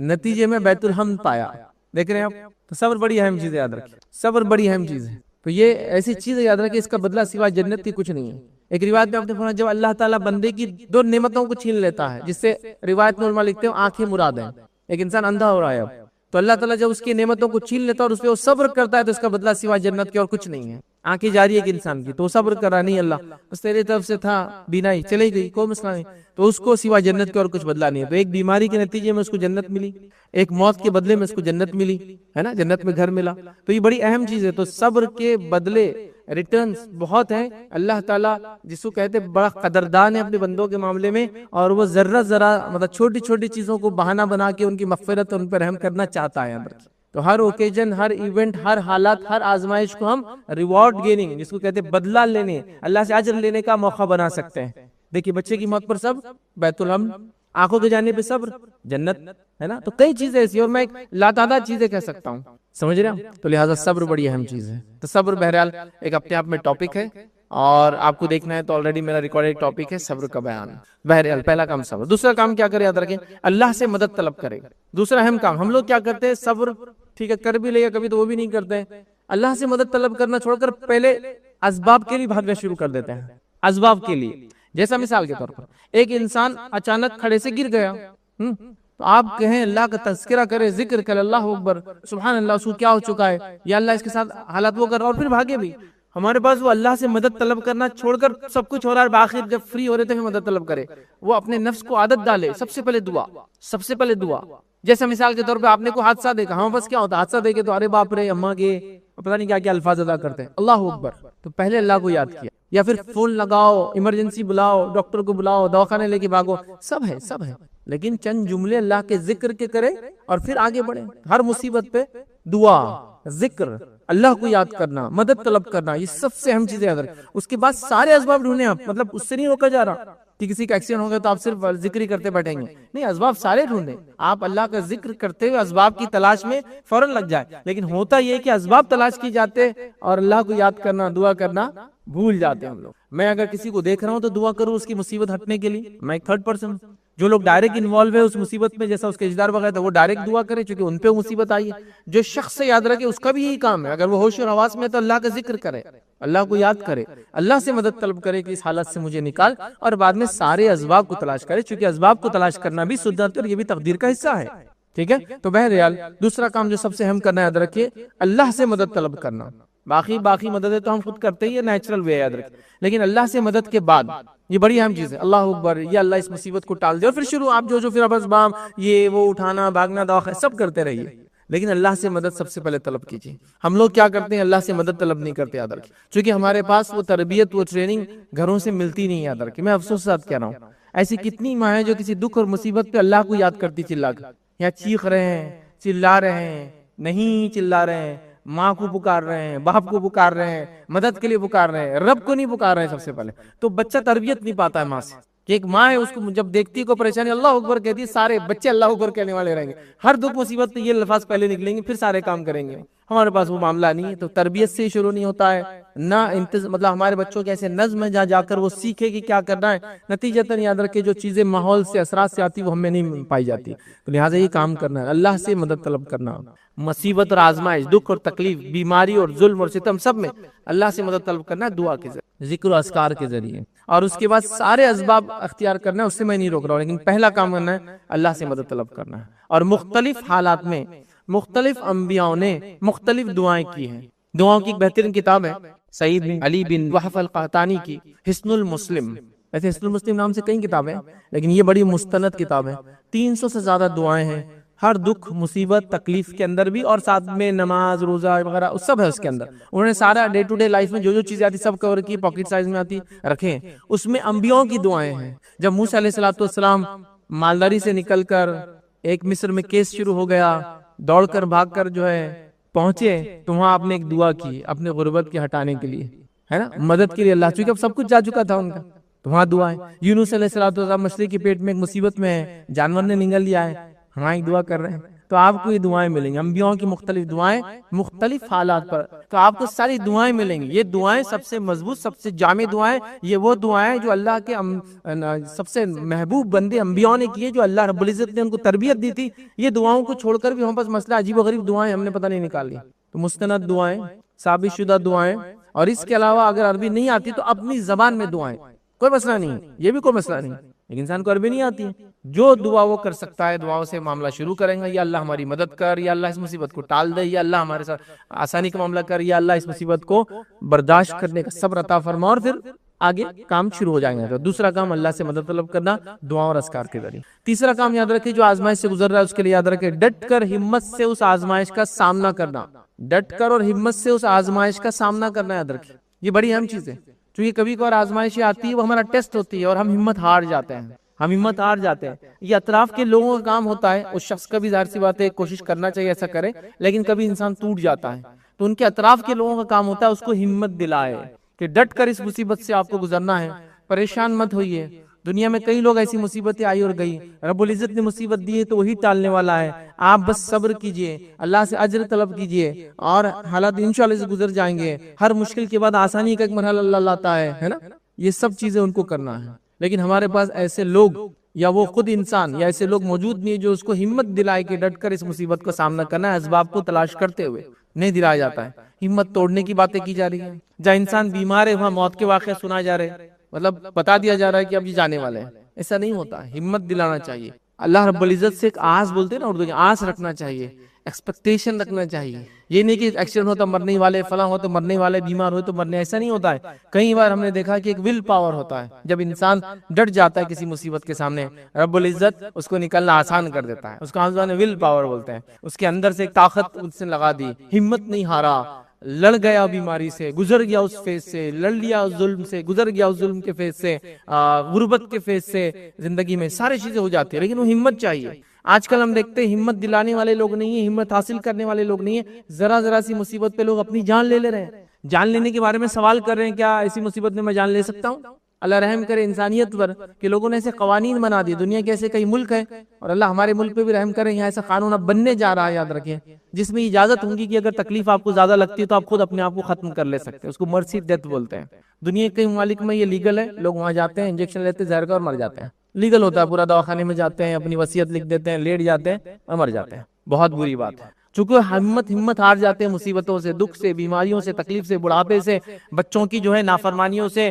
نتیجے میں بیت الحمد پایا. دیکھ رہے ہیں آپ. تو صبر بڑی اہم چیز ہے، یاد رکھیں صبر بڑی اہم چیز ہے. تو یہ ایسی چیز ہے، یاد رکھیں اس کا بدلہ سوائے جنت کی کچھ نہیں ہے. ایک روایت میں آپ نے فرمایا جب اللہ تعالیٰ بندے کی 2 نعمتوں کو چھین لیتا ہے، جس سے روایت میں علماء لکھتے ہیں آنکھیں مراد ہیں. ایک انسان اندھا ہو رہا ہے اب، تو اللہ تعالیٰ جب اس کی نعمتوں کو چھین لیتا ہے اور اس پہ وہ صبر کرتا ہے تو اس کا بدلہ سوائے جنت کے اور کچھ نہیں ہے. آنکھیں جاری ہے کہ انسان کی تو وہ صبر کرا نہیں اللہ بس تیری طرف سے تھا بینائی چلی گئی کوئی مسئلہ نہیں تو اس کو سوائے جنت کے اور کچھ بدلہ نہیں ہے. تو ایک بیماری کے نتیجے میں اس کو جنت ملی, ایک موت کے بدلے میں اس کو جنت ملی ہے نا, جنت میں گھر ملا. تو یہ بڑی اہم چیز ہے. تو صبر کے بدلے ریٹرنز بہت ہیں. اللہ تعالیٰ جس کو کہتے بڑا قدردان ہے اپنے بندوں کے معاملے میں, اور وہ ذرہ مطلب چھوٹی چھوٹی چیزوں کو بہانہ بنا کے ان کی مغفرت اور ان پر رحم کرنا چاہتا ہے. تو ہر اوکیجن, ہر ایونٹ, ہر حالات, ہر آزمائش کو ہم ریوارڈ گیننگ جس کو کہتے ہیں بدلہ لینے, اللہ سے اجر لینے کا موقع بنا سکتے ہیں. دیکھیے بچے کی موت پر صبر, بیت الحمد, آنکھوں کے جانے پہ صبر, جنت ہے نا. تو کئی چیزیں ایسی اور میں لاتعداد چیزیں کہہ سکتا ہوں, سمجھ رہے ہیں. تو لہٰذا صبر بڑی اہم چیز ہے. تو صبر بہرحال ایک اپنے آپ میں ٹاپک ہے اور آپ کو دیکھنا ہے تو آلریڈی میرا ریکارڈیڈ ٹاپک ہے صبر کا بیان. بہرحال پہلا کام صبر. دوسرا کام کیا کرے, یاد رکھیں اللہ سے مدد طلب کرے. دوسرا اہم کام ہم لوگ کیا کرتے ہیں, صبر ٹھیک ہے کر بھی لے کبھی تو وہ بھی نہیں کرتے ہیں. اللہ سے مدد طلب کرنا چھوڑ کر پہلے اسباب کے لیے بھاگنا شروع کر دیتے ہیں. اسباب کے لیے, جیسا مثال کے طور پر ایک انسان اچانک کھڑے سے گر گیا, تو آپ کہیں اللہ کا تذکرہ کرے, ذکر کرے, اللہ اکبر سبحان اللہ, اس کو کیا ہو چکا ہے یا اللہ اس کے ساتھ حالات وہ کر, اور پھر بھاگے بھی. ہمارے پاس وہ اللہ سے مدد طلب کرنا چھوڑ کر سب کچھ ہو رہا ہے, بآخر جب فری ہو رہے تھے مدد طلب کرے. وہ اپنے نفس کو عادت ڈالے, سب سے پہلے دعا, سب سے پہلے دعا. جیسے مثال کے طور پہ آپ نے کوئی حادثہ دیکھا, ہاں بس کیا ہوتا حادثہ دیکھے تو ارے باپ رے اماں کے پتہ نہیں کیا کیا الفاظ ادا کرتے ہیں, اللہ اکبر. تو پہلے اللہ کو یاد کیا, یا پھر فون لگاؤ, ایمرجنسی بلاؤ, ڈاکٹر کو بلاؤ, دواخانے لے کے بھاگو, سب ہے سب ہے, لیکن چند جملے اللہ کے ذکر کے کرے اور پھر آگے بڑھے. ہر مصیبت پہ دعا, ذکر, اللہ کو یاد کرنا, مدد طلب کرنا, یہ سب سے اہم چیزیں. اس کے بعد سارے اسباب ڈھونڈیں آپ, مطلب اس سے نہیں روکا جا رہا کہ کسی کا ایکسیڈنٹ ہو گیا تو آپ صرف ذکر ہی کرتے بیٹھیں گے, نہیں, اسباب سارے ڈھونڈیں. آپ اللہ کا ذکر کرتے ہوئے اسباب کی تلاش میں فوراً لگ جائے. لیکن ہوتا یہ کہ اسباب تلاش کی جاتے اور اللہ کو یاد کرنا, دعا کرنا بھول جاتے ہیں ہم لوگ. میں اگر کسی کو دیکھ رہا ہوں تو دعا کروں اس کی مصیبت ہٹنے کے لیے, میں ایک تھرڈ پرسن. جو لوگ ڈائریکٹ انوالو ہے اس مصیبت میں, جیسا اس کے رشتہ دار وغیرہ وہ ڈائریکٹ دعا کرے چونکہ ان پہ مصیبت آئی ہے. جو شخص سے یاد رکھے اس کا بھی یہی کام ہے, اگر وہ ہوش اور حواس میں تو اللہ کا ذکر کرے, اللہ کو یاد کرے, اللہ سے مدد طلب کرے کہ اس حالت سے مجھے نکال, اور بعد میں سارے اسباب کو تلاش کرے, چونکہ اسباب کو تلاش کرنا بھی سنت اور یہ بھی تقدیر کا حصہ ہے. ٹھیک ہے. تو بہرحال دوسرا کام جو سب سے اہم کرنا ہے, یاد رکھیے اللہ سے مدد طلب کرنا. باقی مدد تو ہم خود کرتے ہی, نیچرل وے, یاد رکھیں. لیکن اللہ سے مدد کے بعد یہ بڑی اہم چیز ہے, اللہ اکبر, یا اللہ اس مصیبت کو ٹال دے, اور پھر شروع آپ جو پھر اب اسباب یہ وہ اٹھانا بھاگنا دواخانہ سب کرتے رہیے, لیکن اللہ سے مدد سب سے پہلے طلب کیجیے. ہم لوگ کیا کرتے ہیں, اللہ سے مدد طلب نہیں کرتے, یاد رکھیں, چونکہ ہمارے پاس وہ تربیت وہ ٹریننگ گھروں سے ملتی نہیں, یاد رکھیں. میں افسوس ساتھ کہہ رہا ہوں, ایسی کتنی ماں ہیں جو کسی دکھ اور مصیبت پہ اللہ کو یاد کرتی چلا کر, یا چیخ رہے ہیں, چلا رہے ہیں, نہیں چلا رہے ہیں, ماں کو پکار رہے ہیں, باپ کو پکار رہے ہیں, مدد کے لیے پکار رہے ہیں, رب کو نہیں پکار رہے ہیں سب سے پہلے. تو بچہ تربیت نہیں پاتا ہے ماں سے, کہ ایک ماں ہے اس کو جب دیکھتی ہے کوئی پریشانی اللہ اکبر کہتی ہے, سارے بچے اللہ اکبر کہنے والے رہیں گے, ہر دکھ مصیبت پہ یہ الفاظ پہلے نکلیں گے, پھر سارے کام کریں گے. ہمارے پاس وہ معاملہ نہیں ہے. تو تربیت سے شروع نہیں ہوتا ہے, نہ مطلب ہمارے بچوں کے ایسے نظم ہے جہاں جا کر وہ سیکھے کہ کیا کرنا ہے. نتیجتاً یاد رکھے جو چیزیں ماحول سے اثرات سے آتی وہ ہمیں نہیں پائی جاتی. تو لہٰذا یہ کام کرنا ہے, اللہ سے مدد طلب کرنا. مصیبت اور آزمائش, دکھ اور تکلیف, بیماری اور ظلم اور ستم, سب میں اللہ سے مدد طلب کرنا ہے, دعا کے ذریعے, ذکر و اذکار کے ذریعے, اور اس کے بعد سارے اسباب اختیار کرنا ہے. اس سے میں نہیں روک رہا ہوں, لیکن پہلا کام کرنا ہے اللہ سے مدد طلب کرنا ہے. اور مختلف حالات میں مختلف انبیاءوں نے مختلف دعائیں کی ہیں. دعاؤں کی ایک بہترین کتاب ہے سعید بن علی بن وحف القحطانی کی حصن المسلم. ویسے حصن المسلم نام سے کئی کتابیں, لیکن یہ بڑی مستند کتاب ہے. 300 سے زیادہ دعائیں ہیں, ہر دکھ مصیبت تکلیف کے اندر بھی, اور ساتھ میں نماز روزہ وغیرہ سب ہے اس کے اندر. انہوں نے سارا ڈے ٹو ڈے لائف میں جو چیزیں آتی سب کور کی, پاکٹ سائز میں آتی رکھے. اس میں انبیاءوں کی دعائیں ہیں. جب موسیٰ علیہ السلام مالداری سے نکل کر ایک مصر میں کیس شروع ہو گیا, دوڑ کر بھاگ کر جو ہے پہنچے, تو وہاں آپ نے ایک دعا کی اپنے غربت کے ہٹانے کے لیے, ہے نا, مدد کے لیے اللہ, چونکہ اب سب کچھ جا چکا تھا ان کا, تو وہاں دعائیں. یونس علیہ السلام مچھلی کے پیٹ میں ایک مصیبت میں ہے, جانور نے نگل لیا ہے, ہاں ایک دعا کر رہے ہیں. تو آپ کو یہ دعائیں ملیں گی, انبیاءوں کی مختلف دعائیں مختلف حالات پر, تو آپ کو ساری دعائیں ملیں گی. یہ دعائیں سب سے مضبوط, سب سے جامع دعائیں, یہ وہ دعائیں جو اللہ کے سب سے محبوب بندے انبیاء نے کیے, جو اللہ رب العزت نے ان کو تربیت دی تھی. یہ دعاؤں کو چھوڑ کر بھی ہم پاس مسئلہ عجیب و غریب دعائیں ہم نے پتہ نہیں نکالی. تو مستند دعائیں, ثابت شدہ دعائیں, اور اس کے علاوہ اگر عربی نہیں آتی تو اپنی زبان میں دعائیں, کوئی مسئلہ نہیں, یہ بھی کوئی مسئلہ نہیں. لیکن انسان کو عربی نہیں آتی ہے. جو دعا وہ کر سکتا ہے دعاؤں سے معاملہ شروع کریں گے. یا اللہ ہماری مدد کر, یا اللہ اس مصیبت کو ٹال دے, یا اللہ ہمارے ساتھ آسانی کا معاملہ کر, یا اللہ اس مصیبت کو برداشت کرنے کا صبر عطا فرما, اور پھر آگے کام شروع ہو جائیں گے. تو دوسرا کام اللہ سے مدد طلب کرنا دعا اور اذکار کے ذریعے. تیسرا کام یاد رکھیں, جو آزمائش سے گزر رہا ہے اس کے لیے یاد رکھیں ڈٹ کر ہمت سے اس آزمائش کا سامنا کرنا. ڈٹ کر اور ہمت سے اس آزمائش کا سامنا کرنا یاد رکھیں. یہ بڑی اہم چیز ہے, کیونکہ کبھی کبھار آزمائشیں آتی ہے, وہ ہمارا ٹیسٹ ہوتی ہے اور ہم ہمت ہار جاتے ہیں. یہ اطراف کے لوگوں کا کام ہوتا ہے. اس شخص کا بھی ظاہر سی بات ہے کوشش کرنا چاہیے ایسا کرے, لیکن کبھی انسان ٹوٹ جاتا ہے تو ان کے اطراف کے لوگوں کا کام ہوتا ہے اس کو ہمت دلائے کہ ڈٹ کر اس مصیبت سے آپ کو گزرنا ہے, پریشان مت ہوئیے. دنیا میں کئی لوگ ایسی مصیبتیں آئی اور گئی, رب العزت نے مصیبت دی ہے تو وہی ٹالنے والا ہے. آپ بس صبر کیجئے, اللہ سے اجر طلب کیجئے, اور حالات انشاءاللہ سے گزر جائیں گے. ہر مشکل کے بعد آسانی کا ایک مرحلہ اللہ لاتا ہے نا. یہ سب چیزیں ان کو کرنا ہے. لیکن ہمارے پاس ایسے لوگ یا وہ خود انسان یا ایسے لوگ موجود نہیں جو اس کو ہمت دلائے کہ ڈٹ کر اس مصیبت کو سامنا کرنا ہے. اسباب کو تلاش کرتے ہوئے نہیں دلایا جاتا ہے. ہمت توڑنے کی باتیں کی جا رہی ہیں. جہاں انسان بیمار ہے وہاں موت کے واقعے سنائے جا رہے, مطلب بتا دیا جا رہا ہے کہ اب یہ جانے والے ہیں. ایسا نہیں ہوتا, ہمت دلانا چاہیے. اللہ رب العزت سے ایک آس بولتے ہیں نا اردو میں, آس رکھنا چاہیے, ایکسپیکٹیشن رکھنا چاہیے. یہ نہیں کہ ایکسیڈنٹ ہو تو مرنے والے, فلاں ہو تو مرنے والے, بیمار ہو تو مرنے, ایسا نہیں ہوتا ہے. کئی بار ہم نے دیکھا کہ ایک ول پاور ہوتا ہے. جب انسان ڈٹ جاتا ہے کسی مصیبت کے سامنے, رب العزت اس کو نکلنا آسان کر دیتا ہے. اس کو ہم ول پاور بولتے ہیں. اس کے اندر سے ایک طاقت اس نے لگا دی, ہمت نہیں ہارا, لڑ گیا بیماری سے, گزر گیا اس فیز سے, لڑ لیا اس ظلم سے, گزر گیا اس ظلم کے فیز سے, غربت کے فیز سے. زندگی میں ساری چیزیں ہو جاتی ہیں لیکن وہ ہمت چاہیے. آج کل ہم دیکھتے ہیں ہمت دلانے والے لوگ نہیں ہیں, ہمت حاصل کرنے والے لوگ نہیں ہیں. ذرا سی مصیبت پہ لوگ اپنی جان لے رہے ہیں. جان لینے کے بارے میں سوال کر رہے ہیں, کیا ایسی مصیبت میں جان لے سکتا ہوں؟ اللہ رحم کرے انسانیت پر کہ لوگوں نے ایسے قوانین بنا دیے. دنیا کے ایسے کئی ملک ہیں, اور اللہ ہمارے ملک پہ بھی رحم کرے, یہاں ایسا قانون اب بننے جا رہا ہے, یاد رکھیں, جس میں اجازت ہوگی کہ اگر تکلیف آپ کو زیادہ لگتی ہے تو آپ خود اپنے آپ کو ختم کر لے سکتے ہیں. اس کو مرسی ڈیتھ بولتے ہیں. دنیا کے کئی ممالک میں یہ لیگل ہے. لوگ وہاں جاتے ہیں, انجیکشن لیتے ہیں زہر کا اور مر جاتے ہیں. لیگل ہوتا ہے, پورا دواخانے میں جاتے ہیں, اپنی وصیت لکھ دیتے ہیں, لیٹ جاتے ہیں اور مر جاتے ہیں. بہت بری بات ہے. چونکہ ہمت ہار جاتے ہیں مصیبتوں سے, دکھ سے, بیماریوں سے, تکلیف سے, بڑھاپے سے, بچوں کی جو ہے نافرمانیوں سے,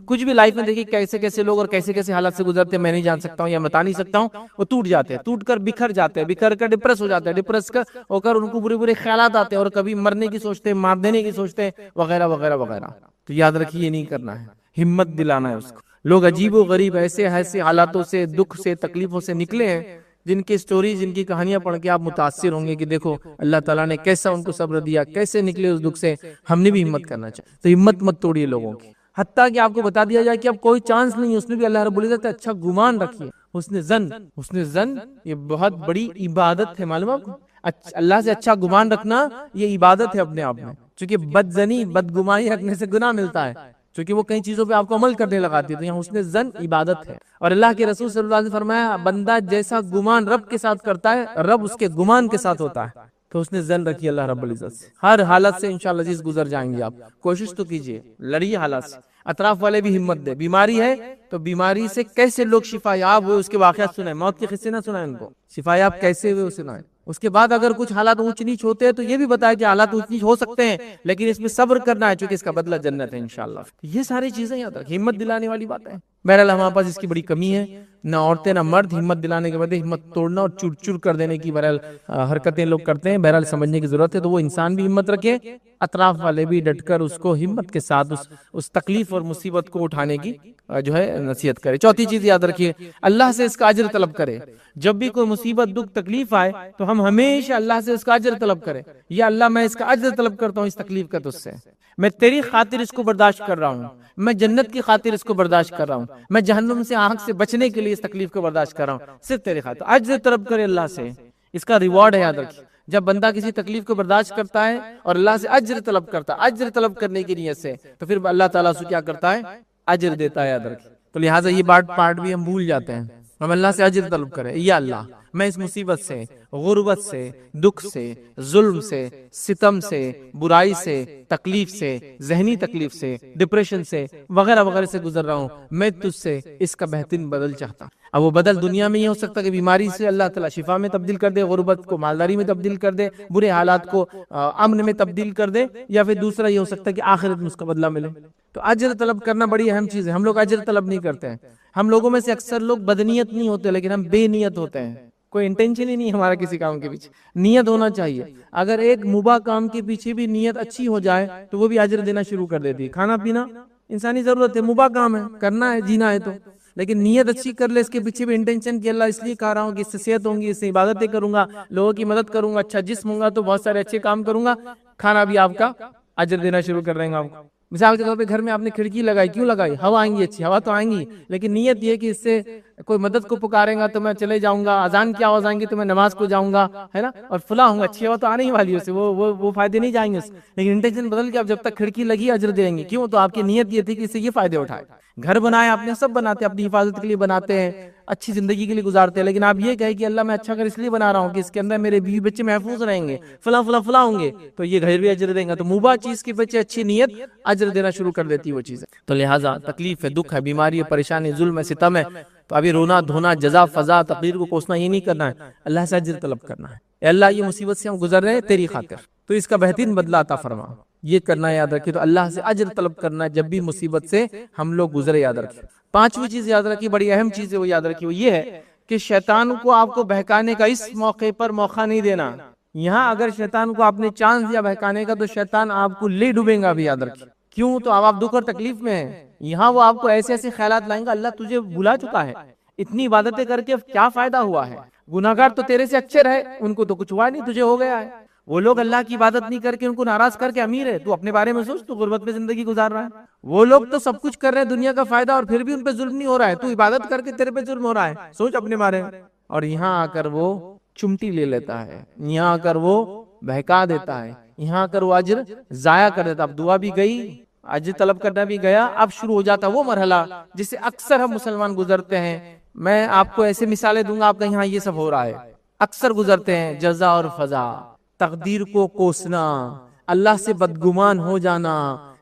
کچھ بھی لائف میں دیکھیے کیسے کیسے لوگ اور کیسے کیسے حالات سے گزرتے ہیں. میں نہیں جان سکتا ہوں یا بتا نہیں سکتا ہوں. وہ ٹوٹ جاتے ہیں, ٹوٹ کر بکھر جاتے ہیں, بکھر کر ڈپریس ہو جاتے ہیں, ڈپریس ہو کر ان کو برے خیالات آتے ہیں, اور کبھی مرنے کی سوچتے ہیں, مار دینے کی سوچتے ہیں, وغیرہ وغیرہ وغیرہ. تو یاد رکھیے یہ نہیں کرنا ہے, ہمت دلانا ہے اس کو. لوگ عجیب و غریب ایسے حالاتوں سے, دکھ سے, تکلیفوں سے نکلے ہیں, جن کی سٹوریز, جن کی کہانیاں پڑھ کے آپ متاثر ہوں گے کہ دیکھو اللہ تعالیٰ نے کیسا ان کو صبر دیا, کیسے نکلے اس دکھ سے. ہم نے بھی ہمت کرنا چاہیے. تو ہمت مت توڑیے لوگوں کی. حتیٰ کہ آپ کو بتا دیا جائے کہ اب کوئی چانس نہیں ہے, اس میں بھی اللہ رب العزت اچھا گمان رکھیے. حسن زن یہ بہت بڑی عبادت ہے, معلوم آپ کو. اللہ سے اچھا گمان رکھنا یہ عبادت ہے اپنے آپ میں. چونکہ بدزنی, بدگمانی رکھنے سے گناہ ملتا ہے, چونکہ وہ کئی چیزوں پہ آپ کو عمل کرنے لگاتی ہے. تو یہاں حسن زن عبادت ہے. اور اللہ کے رسول صلی اللہ علیہ وسلم نے فرمایا, بندہ جیسا گمان رب کے ساتھ کرتا ہے, رب اس کے گمان کے ساتھ ہوتا ہے. تو حسن زن رکھیے اللہ رب العزت سے. ہر حالت سے انشاءاللہ عزیز گزر جائیں گے آپ. کوشش تو کیجئے, لڑیے حالات سے. اطراف والے بھی ہمت دے. بیماری ہے تو بیماری سے کیسے لوگ شفا یاب ہوئے اس کے واقعات سنائیں, موت کے قصے نہ سنائیں ان کو, شفا یاب کیسے ہوئے اسے سنائیں. اس کے بعد اگر کچھ حالات اونچ نیچ ہوتے ہیں تو یہ بھی بتایا کہ حالات اونچ نیچ ہو سکتے ہیں, لیکن اس میں صبر کرنا ہے, چونکہ اس کا بدلہ جنت ہے انشاءاللہ. یہ ساری چیزیں یاد رکھ, ہمت دلانے والی بات ہے. بہرحال ہمارے پاس اس کی بڑی کمی ہے, نہ عورتیں نہ مرد. ہمت دلانے کے بعد ہمت توڑنا اور چور چور کر دینے کی بہرحال حرکتیں لوگ کرتے ہیں. بہرحال سمجھنے کی ضرورت ہے. تو وہ انسان بھی ہمت رکھے, اطراف والے بھی ڈٹ کر اس کو ہمت کے ساتھ اس تکلیف اور مصیبت کو اٹھانے کی جو ہے نصیحت کرے. چوتھی چیز یاد رکھیے, اللہ سے اس کا اجر طلب کرے. جب بھی کوئی مصیبت, دکھ, تکلیف آئے تو ہم ہمیشہ اللہ سے اس کا اجر طلب کریں. یا اللہ میں اس کا اجر طلب کرتا ہوں اس تکلیف کا تجھ سے, میں تیری خاطر اس کو برداشت کر رہا ہوں, میں جنت کی خاطر اس کو برداشت کر رہا ہوں, میں جہنم سے آگ سے بچنے کے لیے اس تکلیف کو برداشت کر رہا ہوں, صرف تیری خاطر. اجر طلب کرے اللہ سے, اس کا ریوارڈ ہے. یاد رکھیے, جب بندہ کسی تکلیف کو برداشت کرتا ہے اور اللہ سے اجر طلب کرتا ہے, اجر طلب کرنے کی نیت سے, تو پھر اللہ تعالیٰ سے کیا کرتا ہے, اجر دیتا ہے. یاد رکھیے. تو لہٰذا یہ پارٹ بھی ہم بھول جاتے ہیں. ہم اللہ سے اجر طلب کریں, یا اللہ میں اس مصیبت سے, غربت سے, دکھ سے, ظلم سے, ستم سے, برائی سے, تکلیف سے, ذہنی تکلیف سے, ڈپریشن سے, وغیرہ وغیرہ سے گزر رہا ہوں, میں تجھ سے اس کا بہترین بدل چاہتا ہوں. اب وہ بدل دنیا میں یہ ہو سکتا ہے کہ بیماری سے اللہ تعالیٰ شفا میں تبدیل کر دے, غربت کو مالداری میں تبدیل کر دے, برے حالات کو امن میں تبدیل کر دے, یا پھر دوسرا یہ ہو سکتا ہے کہ آخرت میں اس کا بدلہ ملے. تو اجر طلب کرنا بڑی اہم چیز ہے. ہم لوگ اجر طلب نہیں کرتے ہیں. ہم لوگوں میں سے اکثر لوگ بدنیت نہیں ہوتے لیکن ہم بے نیت ہوتے ہیں. کوئی انٹینشن ہی نہیں ہمارا کسی کام کے پیچھے. نیت ہونا چاہیے. اگر ایک مباح کام کے پیچھے بھی نیت اچھی ہو جائے تو وہ بھی اجر دینا شروع کر دیتی ہے. کھانا پینا انسانی ضرورت ہے, مباح کام ہے, کرنا ہے, جینا ہے تو, لیکن نیت اچھی کر لے, اس کے پیچھے بھی انٹینشن کہ اللہ اس لیے کہہ رہا ہوں کہ اس سے صحت ہوں گی, اس سے عبادتیں کروں گا, لوگوں کی مدد کروں گا, اچھا جسم ہوں گا تو بہت سارے اچھے کام کروں گا, کھانا بھی آپ کا اجر دینا شروع کر دیں گا آپ کو. مثال کے طور پہ گھر میں آپ نے کھڑکی لگائی, کیوں لگائی؟ ہوا آئیں گی, اچھی ہوا تو آئیں گی, لیکن نیت یہ کہ اس سے کوئی مدد کو پکارے گا تو میں چلے جاؤں گا, اذان کی آواز آئیں گی تو میں نماز کو جاؤں گا, ہے نا, اور فلاں ہوں گا, اچھی ہوا تو آنے ہی والی ہے, اس سے وہ فائدے نہیں جائیں گے اس, لیکن انٹینشن بدل کے اب جب تک کھڑکی لگی اجر دیں گے. کیوں؟ تو آپ کی نیت یہ تھی کہ اس سے یہ فائدے اٹھائے. گھر بنائے آپ نے, سب بناتے ہیں اپنی حفاظت کے لیے بناتے ہیں, اچھی زندگی کے لیے گزارتے ہیں, لیکن آپ یہ کہیں کہ اللہ میں اچھا کر اس لیے بنا رہا ہوں کہ اس کے اندر میرے بیوی بچے محفوظ رہیں گے, فلاں فلاں فلاں ہوں گے, تو یہ گھر بھی اجر دیں گا. تو مباح چیز کے بچے اچھی نیت اجر دینا شروع کر دیتی وہ چیزیں. تو لہٰذا تکلیف ہے, دکھ ہے, بیماری ہے, پریشانی, ظلم ہے, ستم ہے, تو ابھی رونا دھونا, جزا فضا, تقدیر کو کوسنا یہ نہیں کرنا ہے, اللہ سے اجر طلب کرنا ہے. اے اللہ یہ مصیبت سے ہم گزر رہے ہیں تیری خاطر, تو اس کا بہترین بدلہ عطا فرما. یہ کرنا ہے, یاد رکھیے. تو اللہ سے اجر طلب کرنا ہے جب بھی مصیبت سے ہم لوگ گزرے, یاد رکھیے. پانچویں چیز یاد رکھیے, بڑی اہم چیز ہے وہ یاد رکھیے, وہ یہ ہے کہ شیطان کو آپ کو بہکانے کا اس موقع پر موقع نہیں دینا. یہاں اگر شیطان کو آپ نے چانس دیا بہکانے کا تو شیطان آپ کو لے ڈوبیں گا بھی, یاد رکھیے. کیوں؟ تو آپ دکھ اور تکلیف میں ہیں. یہاں وہ آپ کو ایسے ایسے خیالات لائیں گا, اللہ تجھے بھلا چکا ہے, اتنی عبادتیں کر کے کیا فائدہ ہوا ہے, گناہگار تو تیرے سے اچھے رہے, ان کو تو کچھ ہوا نہیں, تجھے ہو گیا ہے. وہ لوگ اللہ کی عبادت نہیں کر کے ان کو ناراض کر کے امیر ہے, تو اپنے بارے میں سوچ, تو غربت میں زندگی گزار رہا ہے. وہ لوگ تو سب کچھ کر رہے ہیں دنیا کا فائدہ اور پھر بھی ان پہ ظلم نہیں ہو رہا ہے, تو عبادت کر کے تیرے پہ ظلم ہو رہا ہے, سوچ اپنے بارے میں. اور یہاں آ کر وہ چمٹی لے لیتا ہے, یہاں آ کر وہ بہکا دیتا ہے, یہاں آ کر وہ اجر ضائع کر دیتا. اب دعا بھی گئی, اجر طلب کرنا بھی گیا, اب شروع ہو جاتا وہ مرحلہ جس سے اکثر ہم مسلمان گزرتے ہیں. میں آپ کو ایسے مثالیں دوں گا, آپ کا یہاں یہ سب ہو رہا ہے, اکثر گزرتے ہیں. جزا اور فضا, تقدیر کو کوسنا, اللہ سے بدگمان ہو جانا,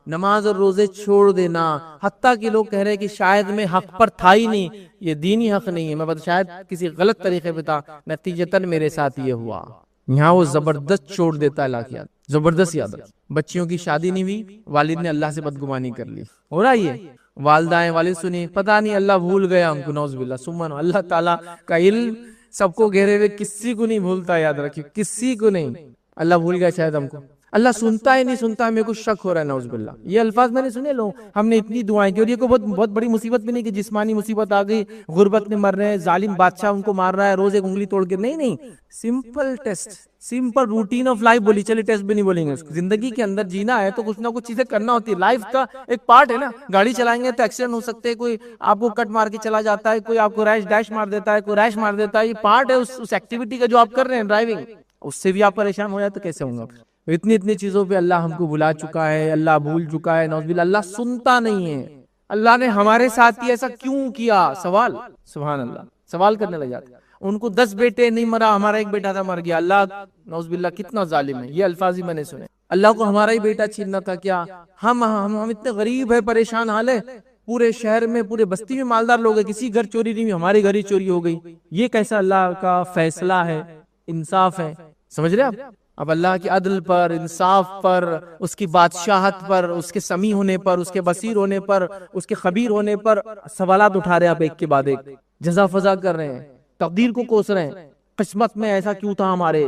نماز اور روزے چھوڑ دینا, حتیٰ کہ لوگ کہہ رہے کہ شاید میں حق پر تھا ہی نہیں, یہ دینی حق نہیں ہے, میں شاید کسی غلط طریقے پہ تھا, نتیجتاً میرے ساتھ یہ ہوا. یہاں وہ زبردست چھوڑ دیتا ہے. لاکھیات زبردست. یاد رکھ, بچیوں کی شادی نہیں ہوئی, والد نے اللہ سے بدگمانی کر لی, ہو رہا یہ. والدائیں والد سنی, پتہ نہیں اللہ بھول گیا ہم کو, نعوذ باللہ. سبحان اللہ تعالیٰ کا علم سب کو گھیرے ہوئے, کسی کو نہیں بھولتا, یاد رکھیے, کسی کو نہیں. اللہ بھول گیا شاید ہم کو, اللہ سنتا ہے نہیں سنتا, میرے کو شک ہو رہا ہے, نعوذ باللہ. یہ الفاظ میں نے سنے لو, ہم نے اتنی دعائیں کی, اور یہ کوئی بہت بڑی مصیبت بھی نہیں کہ جسمانی مصیبت آ گئی, غربت میں مر رہے ہیں, ظالم بادشاہ ان کو مار رہا ہے, روز ایک انگلی توڑ کے, نہیں, simple test, simple routine of life بولی چلے, ٹیسٹ بھی نہیں بولیں گے اس کو. زندگی کے اندر جینا ہے تو کچھ نہ کچھ چیزیں کرنا ہوتی ہے, لائف کا ایک پارٹ ہے نا. گاڑی چلائیں گے تو ایکسیڈنٹ ہو سکتے ہیں, کوئی آپ کو کٹ مار کے چلا جاتا ہے, کوئی آپ کو ڈیش مار دیتا ہے, کوئی ریش مار دیتا ہے, یہ پارٹ ہے اس ایکٹیویٹی کا جو آپ کر رہے ہیں, ڈرائیونگ. اس سے بھی آپ پریشان ہو جائے تو کیسے ہوں گا. اتنی چیزوں پہ اللہ ہم کو بلا چکا ہے, اللہ بھول چکا ہے, نعوذ باللہ. اللہ سنتا نہیں ہے. اللہ نے ہمارے ساتھ ہی ایسا کیوں کیا, سوال, سبحان اللہ, سوال کرنے لگ جاتے. ان کو 10 بیٹے نہیں مرا, ہمارا ایک بیٹا تھا مر گیا. اللہ نعوذ باللہ کتنا ظالم ہے. یہ الفاظ ہی میں نے سنے. اللہ کو ہمارا ہی بیٹا چھیننا تھا کیا؟ ہم اتنے غریب ہے, پریشان حال ہے, پورے شہر میں, پورے بستی میں مالدار لوگ ہیں, کسی گھر چوری نہیں ہوئی, ہمارے گھر ہی چوری ہو گئی. یہ کیسا اللہ کا فیصلہ ہے, انصاف ہے, سمجھ رہے آپ؟ اب اللہ کے عدل پر, انصاف پر, اس کی بادشاہت پر, اس کے سمیع ہونے پر, اس کے بصیر ہونے پر, اس کے خبیر ہونے پر سوالات اٹھا رہے ہیں آپ, ایک کے بعد ایک. جزا فضا کر رہے ہیں, تقدیر کو کوس رہے ہیں, قسمت میں ایسا کیوں تھا ہمارے,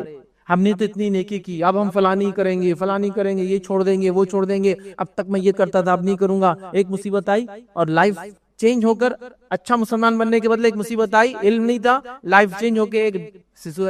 ہم نے تو اتنی نیکی کی, اب ہم فلانی کریں گے, فلانی کریں گے, یہ چھوڑ دیں گے, وہ چھوڑ دیں گے, اب تک میں یہ کرتا تھا, اب نہیں کروں گا. ایک مصیبت آئی اور لائف چینج ہو کر اچھا مسلمان بننے کے بدلے ایک مصیبت آئی, علم نہیں تھا, لائف چینج ہو کے ایک